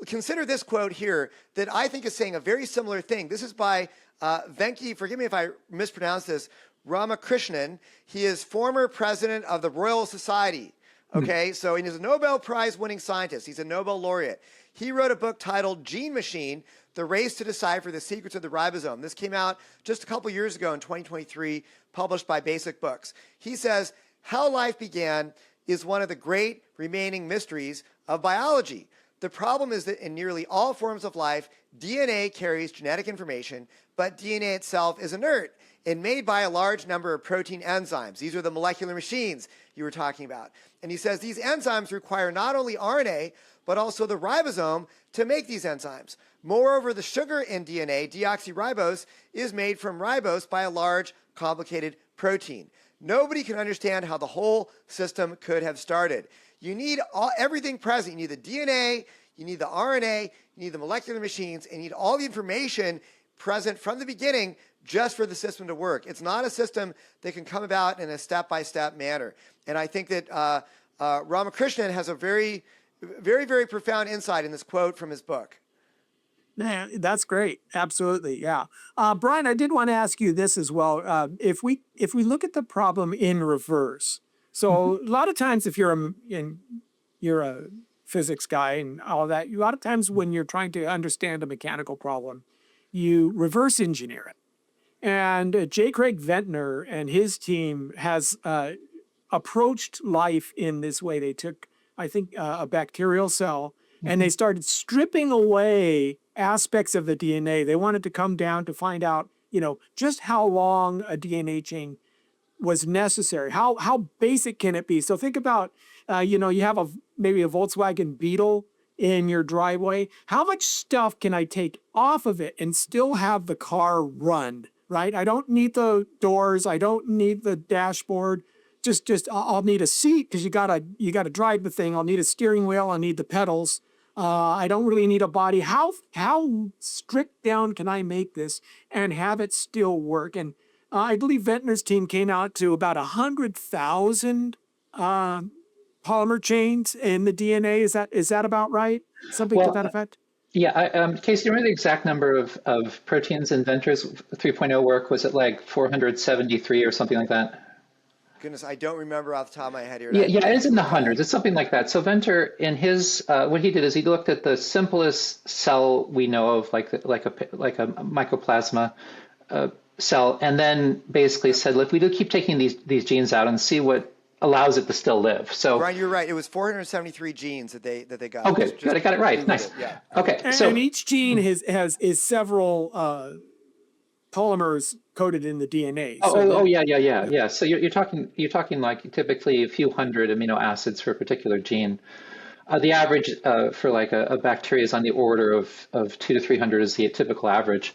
Consider this quote here that I think is saying a very similar thing. This is by Venki, forgive me if I mispronounce this, Ramakrishnan. He is former president of the Royal Society. Okay, so he's a Nobel Prize winning scientist. He's a Nobel laureate. He wrote a book titled Gene Machine, The Race to Decipher the Secrets of the Ribosome. This came out just a couple years ago in 2023, published by Basic Books. He says, how life began is one of the great remaining mysteries of biology. The problem is that in nearly all forms of life, DNA carries genetic information, but DNA itself is inert and made by a large number of protein enzymes. These are the molecular machines you were talking about. And he says these enzymes require not only RNA, but also the ribosome to make these enzymes. Moreover, the sugar in DNA, deoxyribose, is made from ribose by a large, complicated protein. Nobody can understand how the whole system could have started. You need everything present. You need the DNA, you need the RNA, you need the molecular machines, and you need all the information present from the beginning just for the system to work. It's not a system that can come about in a step-by-step manner. And I think that Ramakrishnan has a very, very, very profound insight in this quote from his book. Man, that's great. Absolutely, yeah. Brian, I did want to ask you this as well. If we look at the problem in reverse, so a lot of times if you're a physics guy and all that, a lot of times when you're trying to understand a mechanical problem, you reverse engineer it. And J. Craig Ventnor and his team has approached life in this way. They took, I think, a bacterial cell and they started stripping away aspects of the DNA. They wanted to come down to find out, just how long a DNA chain was necessary. How basic can it be? So think about, you have maybe a Volkswagen Beetle in your driveway. How much stuff can I take off of it and still have the car run? Right? I don't need the doors. I don't need the dashboard. Just I'll need a seat because you gotta drive the thing. I'll need a steering wheel. I'll need the pedals. I don't really need a body. How strict down can I make this and have it still work? And I believe Ventnor's team came out to about 100,000 polymer chains in the DNA. Is that about right? Something to Well, that effect? yeah, Casey, do you remember the exact number of proteins in Venter's 3.0 work? Was it like 473 or something like that? Goodness, I don't remember off the top of my head here. Yeah, I'd it's have to in the look that up. hundreds. It's something like that. So Venter, in his, what he did is he looked at the simplest cell we know of, like a mycoplasma cell, and then basically said, look, we do keep taking these genes out and see what allows it to still live. So, Brian, you're right. It was 473 genes that they got. oh, good, good, I got it right. Googled Nice. it. Yeah. Okay, And each gene is several polymers coded in the DNA. Yeah. So you're talking like typically a few hundred amino acids for a particular gene. The average for like a bacteria is on the order of 2 to 300 is the typical average.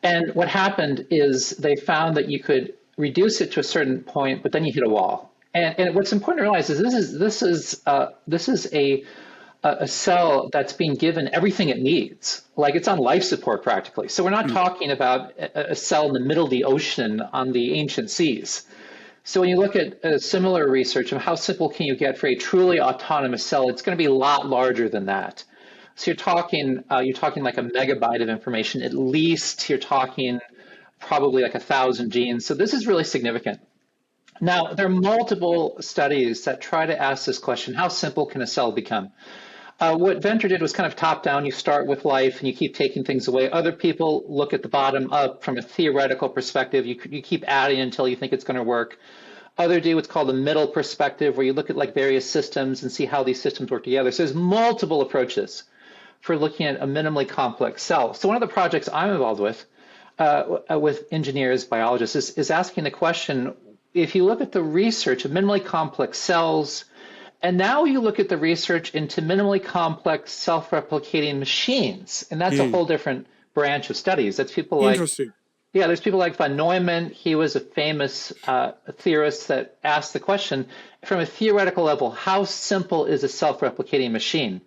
And what happened is they found that you could reduce it to a certain point, but then you hit a wall. And what's important to realize is this is a cell that's being given everything it needs. Like it's on life support practically. So we're not talking about a cell in the middle of the ocean on the ancient seas. So when you look at similar research of how simple can you get for a truly autonomous cell, it's going to be a lot larger than that. So you're talking like a megabyte of information. At least you're talking probably like 1,000 genes. So this is really significant. Now, there are multiple studies that try to ask this question: how simple can a cell become? What Venter did was kind of top down. You start with life and you keep taking things away. Other people look at the bottom up from a theoretical perspective. You keep adding until you think it's going to work. Other do what's called a middle perspective, where you look at like various systems and see how these systems work together. So there's multiple approaches for looking at a minimally complex cell. So one of the projects I'm involved with engineers, biologists, is asking the question: if you look at the research of minimally complex cells, and now you look at the research into minimally complex self-replicating machines, and that's a whole different branch of studies. That's people like, Interesting. yeah, there's people like von Neumann. He was a famous theorist that asked the question, from a theoretical level, how simple is a self-replicating machine?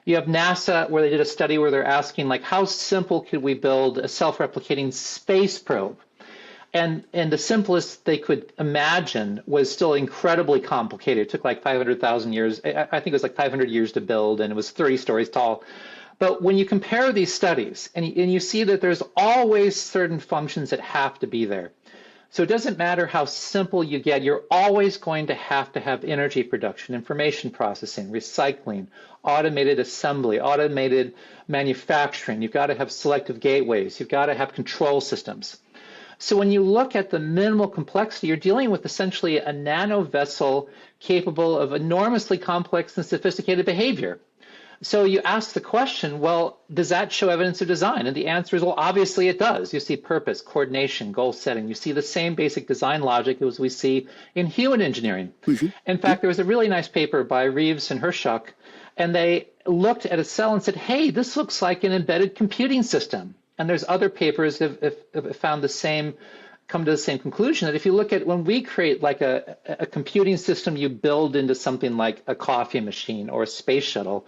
You have NASA, where they did a study where they're asking, like, how simple could we build a self-replicating space probe? And the simplest they could imagine was still incredibly complicated. It took like 500,000 years. I think it was like 500 years to build, and it was 30 stories tall. But when you compare these studies, and you see that there's always certain functions that have to be there. So it doesn't matter how simple you get, you're always going to have energy production, information processing, recycling, automated assembly, automated manufacturing. You've got to have selective gateways. You've got to have control systems. So when you look at the minimal complexity, you're dealing with essentially a nano vessel capable of enormously complex and sophisticated behavior. So you ask the question, well, does that show evidence of design? And the answer is, well, obviously it does. You see purpose, coordination, goal setting. You see the same basic design logic as we see in human engineering. In fact, there was a really nice paper by Reeves and Hirschuk, and they looked at a cell and said, hey, this looks like an embedded computing system. And there's other papers that have found the same, come to the same conclusion, that if you look at when we create like a computing system you build into something like a coffee machine or a space shuttle,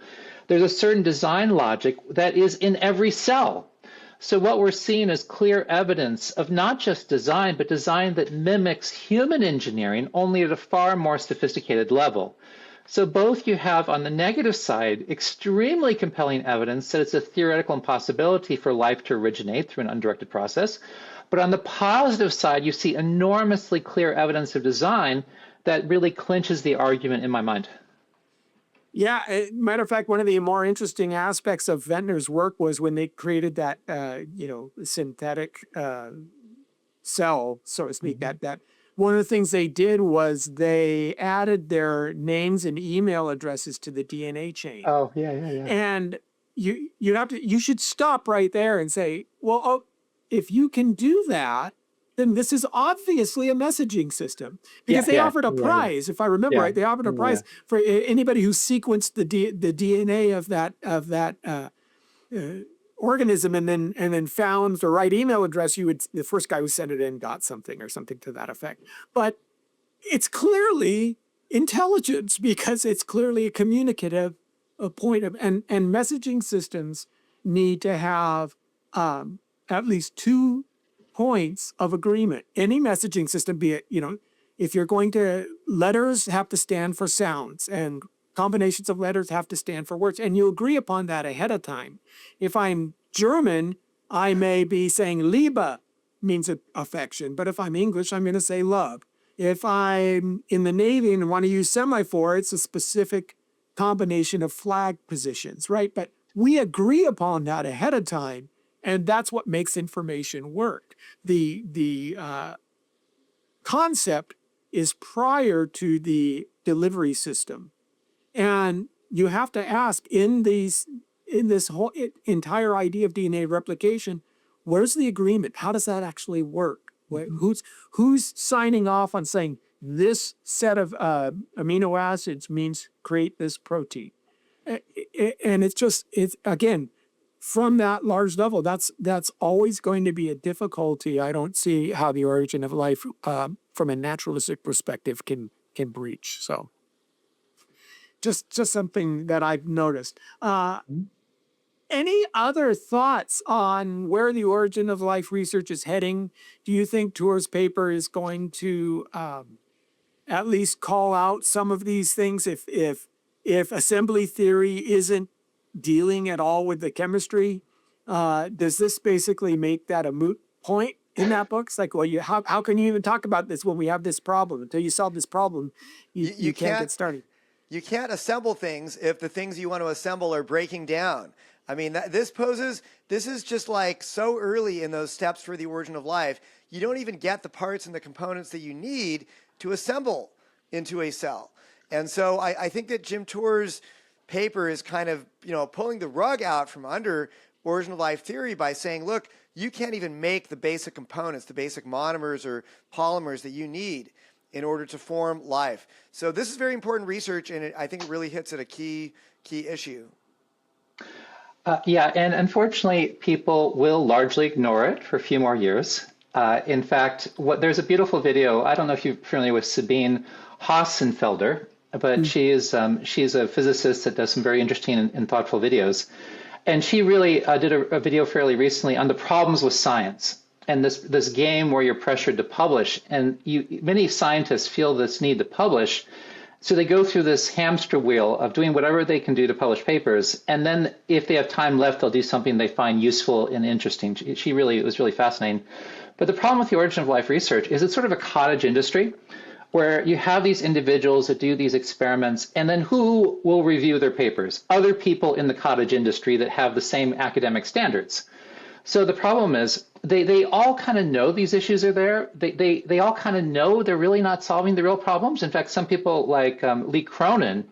there's a certain design logic that is in every cell. So what we're seeing is clear evidence of not just design, but design that mimics human engineering, only at a far more sophisticated level. So both you have on the negative side extremely compelling evidence that it's a theoretical impossibility for life to originate through an undirected process. But on the positive side, you see enormously clear evidence of design that really clinches the argument in my mind. Yeah, matter of fact, one of the more interesting aspects of Ventnor's work was when they created that, synthetic cell, so to speak, that one of the things they did was they added their names and email addresses to the DNA chain. Oh, yeah, yeah, yeah. And you should stop right there and say, well, oh, if you can do that, then this is obviously a messaging system, because they offered a prize. If I remember right, they offered a prize for anybody who sequenced the DNA of that organism and then found the right email address. The first guy who sent it in got something or something to that effect. But it's clearly intelligence, because it's clearly a communicative point of, and messaging systems need to have at least 2 points of agreement. Any messaging system, be it, if you're going to, letters have to stand for sounds and combinations of letters have to stand for words, and you agree upon that ahead of time. If I'm German, I may be saying Liebe means affection, but if I'm English, I'm going to say love. If I'm in the Navy and want to use semaphore, it's a specific combination of flag positions, right? But we agree upon that ahead of time, and that's what makes information work. The concept is prior to the delivery system. And you have to ask, in this whole entire idea of DNA replication, where's the agreement? How does that actually work? Who's signing off on saying this set of amino acids means create this protein? And it's again, from that large level, that's always going to be a difficulty. I don't see how the origin of life from a naturalistic perspective can breach. So just something that I've noticed. Any other thoughts on where the origin of life research is heading? Do you think Tour's paper is going to at least call out some of these things if assembly theory isn't dealing at all with the chemistry? Does this basically make that a moot point in that book? It's like, well, how can you even talk about this when we have this problem? Until you solve this problem, you can't get started. You can't assemble things if the things you want to assemble are breaking down. I mean, this is just like so early in those steps for the origin of life. You don't even get the parts and the components that you need to assemble into a cell. And so I think that Jim Tour's paper is kind of, pulling the rug out from under origin of life theory by saying, look, you can't even make the basic components, the basic monomers or polymers that you need in order to form life. So this is very important research, and I think it really hits at a key issue. And unfortunately, people will largely ignore it for a few more years. In fact, there's a beautiful video. I don't know if you're familiar with Sabine Hassenfelder, but she's a physicist that does some very interesting and thoughtful videos. And she really did a video fairly recently on the problems with science and this game where you're pressured to publish. And many scientists feel this need to publish. So they go through this hamster wheel of doing whatever they can do to publish papers. And then if they have time left, they'll do something they find useful and interesting. It was really fascinating. But the problem with the origin of life research is it's sort of a cottage industry where you have these individuals that do these experiments, and then who will review their papers? Other people in the cottage industry that have the same academic standards. So the problem is they all kind of know these issues are there. They all kind of know they're really not solving the real problems. In fact, some people like Lee Cronin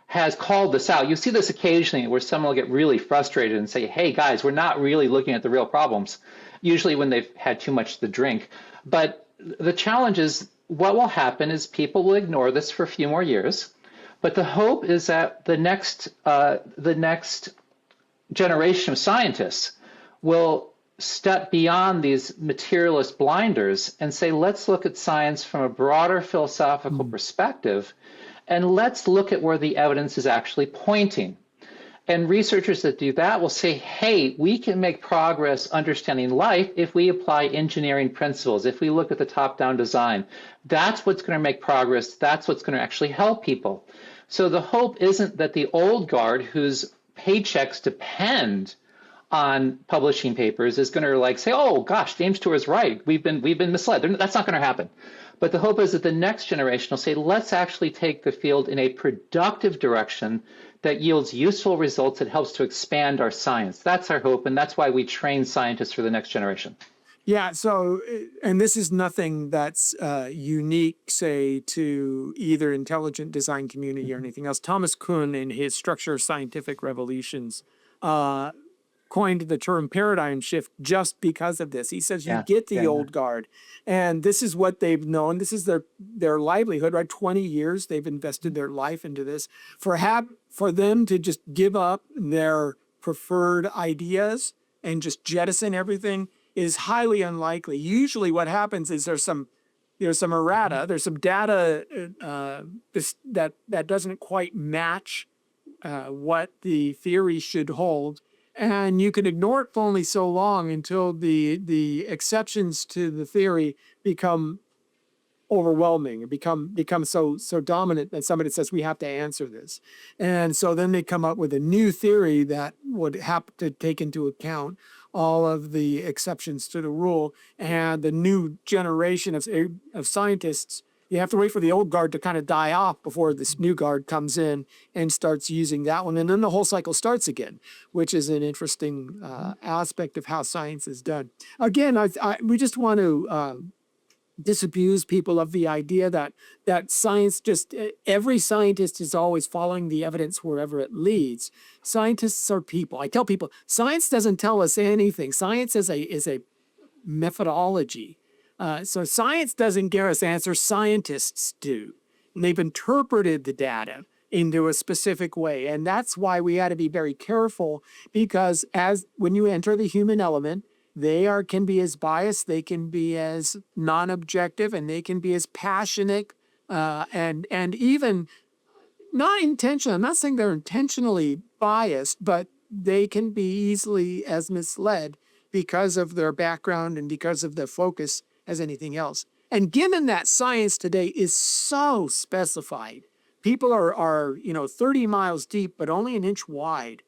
has called this out. You see this occasionally where someone will get really frustrated and say, hey, guys, we're not really looking at the real problems, usually when they've had too much to drink. But the challenge is what will happen is people will ignore this for a few more years. But the hope is that the next generation of scientists will step beyond these materialist blinders and say, let's look at science from a broader philosophical perspective, and let's look at where the evidence is actually pointing. And researchers that do that will say, hey, we can make progress understanding life if we apply engineering principles, if we look at the top-down design. That's what's going to make progress. That's what's going to actually help people. So the hope isn't that the old guard whose paychecks depend on publishing papers is going to say, oh gosh, James Tour is right. We've been misled. That's not going to happen. But the hope is that the next generation will say, let's actually take the field in a productive direction that yields useful results that helps to expand our science. That's our hope, and that's why we train scientists for the next generation. Yeah, so, and this is nothing that's unique, say, to either intelligent design community or anything else. Thomas Kuhn, in his Structure of Scientific Revolutions, uh, coined the term paradigm shift just because of this. He says you Yeah, get the yeah, old guard, and this is what they've known. This is their livelihood, right? 20 years they've invested their life into this. For them to just give up their preferred ideas and just jettison everything is highly unlikely. Usually, what happens is there's some errata, there's some data that doesn't quite match what the theory should hold, and you can ignore it for only so long until the exceptions to the theory become overwhelming and become so dominant that somebody says we have to answer this. And so then they come up with a new theory that would have to take into account all of the exceptions to the rule, and the new generation of scientists. You have to wait for the old guard to kind of die off before this new guard comes in and starts using that one, and then the whole cycle starts again, which is an interesting aspect of how science is done. Again, we just want to disabuse people of the idea that science just every scientist is always following the evidence wherever it leads. Scientists are people. I tell people science doesn't tell us anything. Science is a methodology. So science doesn't give us answers. Scientists do. And they've interpreted the data into a specific way, and that's why we got to be very careful, because as when you enter the human element, can be as biased, they can be as non-objective, and they can be as passionate, and even not intentional. I'm not saying they're intentionally biased, but they can be easily as misled because of their background and because of their focus as anything else. And given that science today is so specified, people are 30 miles deep, but only an inch wide.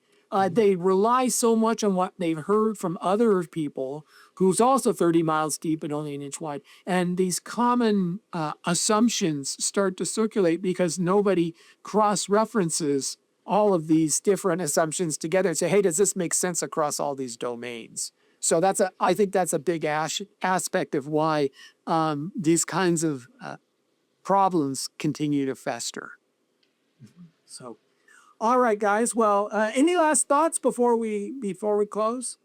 They rely so much on what they've heard from other people who's also 30 miles deep and only an inch wide. And these common assumptions start to circulate because nobody cross-references all of these different assumptions together and say, hey, does this make sense across all these domains? So I think that's a big aspect of why these kinds of problems continue to fester. So, all right, guys. Well, any last thoughts before we close?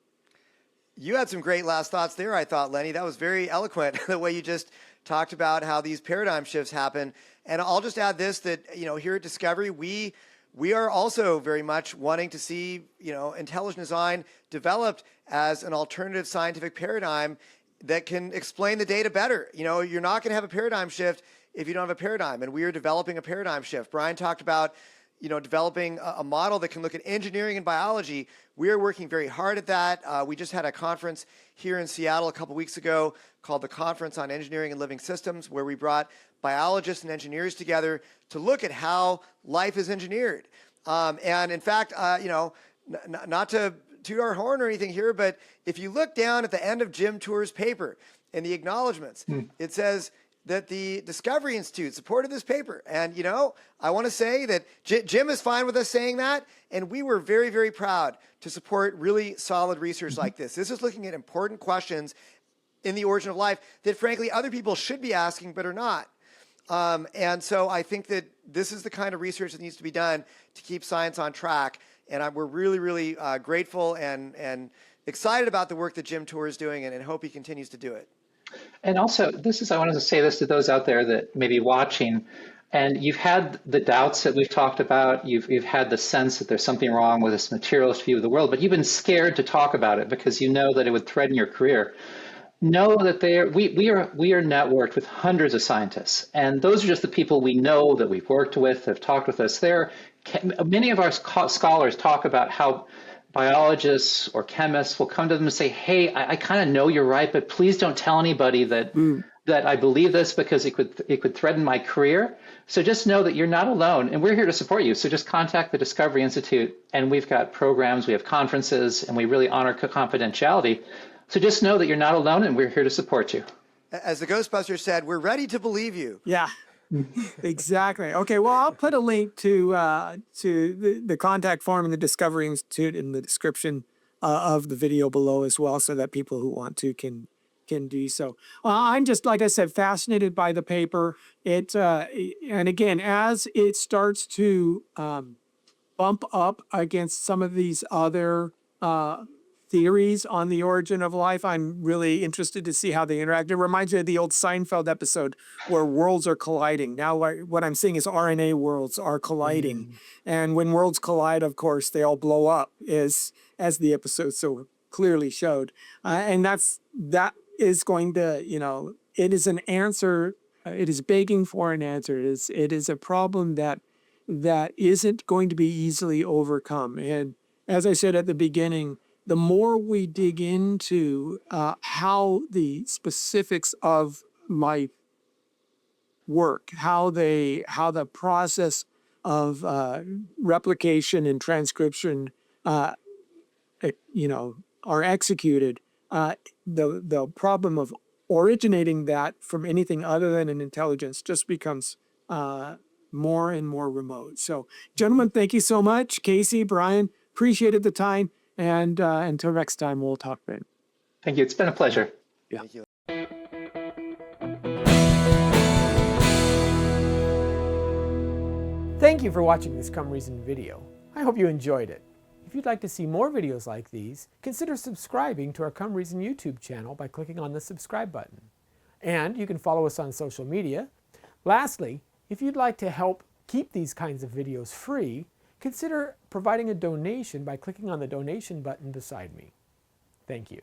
You had some great last thoughts there, I thought, Lenny. That was very eloquent, the way you just talked about how these paradigm shifts happen. And I'll just add this, that, here at Discovery, we are also very much wanting to see, intelligent design developed as an alternative scientific paradigm that can explain the data better. You're not going to have a paradigm shift if you don't have a paradigm, and we are developing a paradigm shift. Brian talked about developing a model that can look at engineering and biology. We are working very hard at that. We just had a conference here in Seattle a couple weeks ago called the Conference on Engineering and Living Systems, where we brought biologists and engineers together to look at how life is engineered. And in fact, not to toot our horn or anything here, but if you look down at the end of Jim Tour's paper in the acknowledgments, it says that the Discovery Institute supported this paper. And, I want to say that Jim is fine with us saying that. And we were very, very proud to support really solid research like this. This is looking at important questions in the origin of life that, frankly, other people should be asking but are not. And so I think that this is the kind of research that needs to be done to keep science on track. And we're really, really grateful and excited about the work that Jim Tour is doing, and hope he continues to do it. And also, I wanted to say this to those out there that may be watching, and you've had the doubts that we've talked about. You've had the sense that there's something wrong with this materialist view of the world, but you've been scared to talk about it because you know that it would threaten your career. Know that we are networked with hundreds of scientists, and those are just the people we know that we've worked with, have talked with us. Many of our scholars talk about how biologists or chemists will come to them and say, hey, I kind of know you're right, but please don't tell anybody that I believe this because it could threaten my career. So just know that you're not alone, and we're here to support you. So just contact the Discovery Institute, and we've got programs, we have conferences, and we really honor confidentiality. So just know that you're not alone, and we're here to support you. As the Ghostbusters said, we're ready to believe you. Yeah. Exactly. Okay. Well, I'll put a link to the contact form in the Discovery Institute in the description of the video below as well, so that people who want to can can do so. I'm just, like I said, fascinated by the paper. And again, as it starts to bump up against some of these other theories on the origin of life, I'm really interested to see how they interact. It reminds me of the old Seinfeld episode where worlds are colliding. Now, what I'm seeing is RNA worlds are colliding. And when worlds collide, of course, they all blow up, as the episode so clearly showed. And that is going to, it is an answer. It is begging for an answer. It is a problem that isn't going to be easily overcome. And as I said at the beginning, the more we dig into how the specifics of life work, how the process of replication and transcription, are executed, the problem of originating that from anything other than an intelligence just becomes more and more remote. So, gentlemen, thank you so much. Casey, Brian, appreciated the time. And until next time, we'll talk then. Thank you. It's been a pleasure. Yeah. Thank you. Thank you for watching this Come Reason video. I hope you enjoyed it. If you'd like to see more videos like these, consider subscribing to our Come Reason YouTube channel by clicking on the subscribe button. And you can follow us on social media. Lastly, if you'd like to help keep these kinds of videos free, consider providing a donation by clicking on the donation button beside me. Thank you.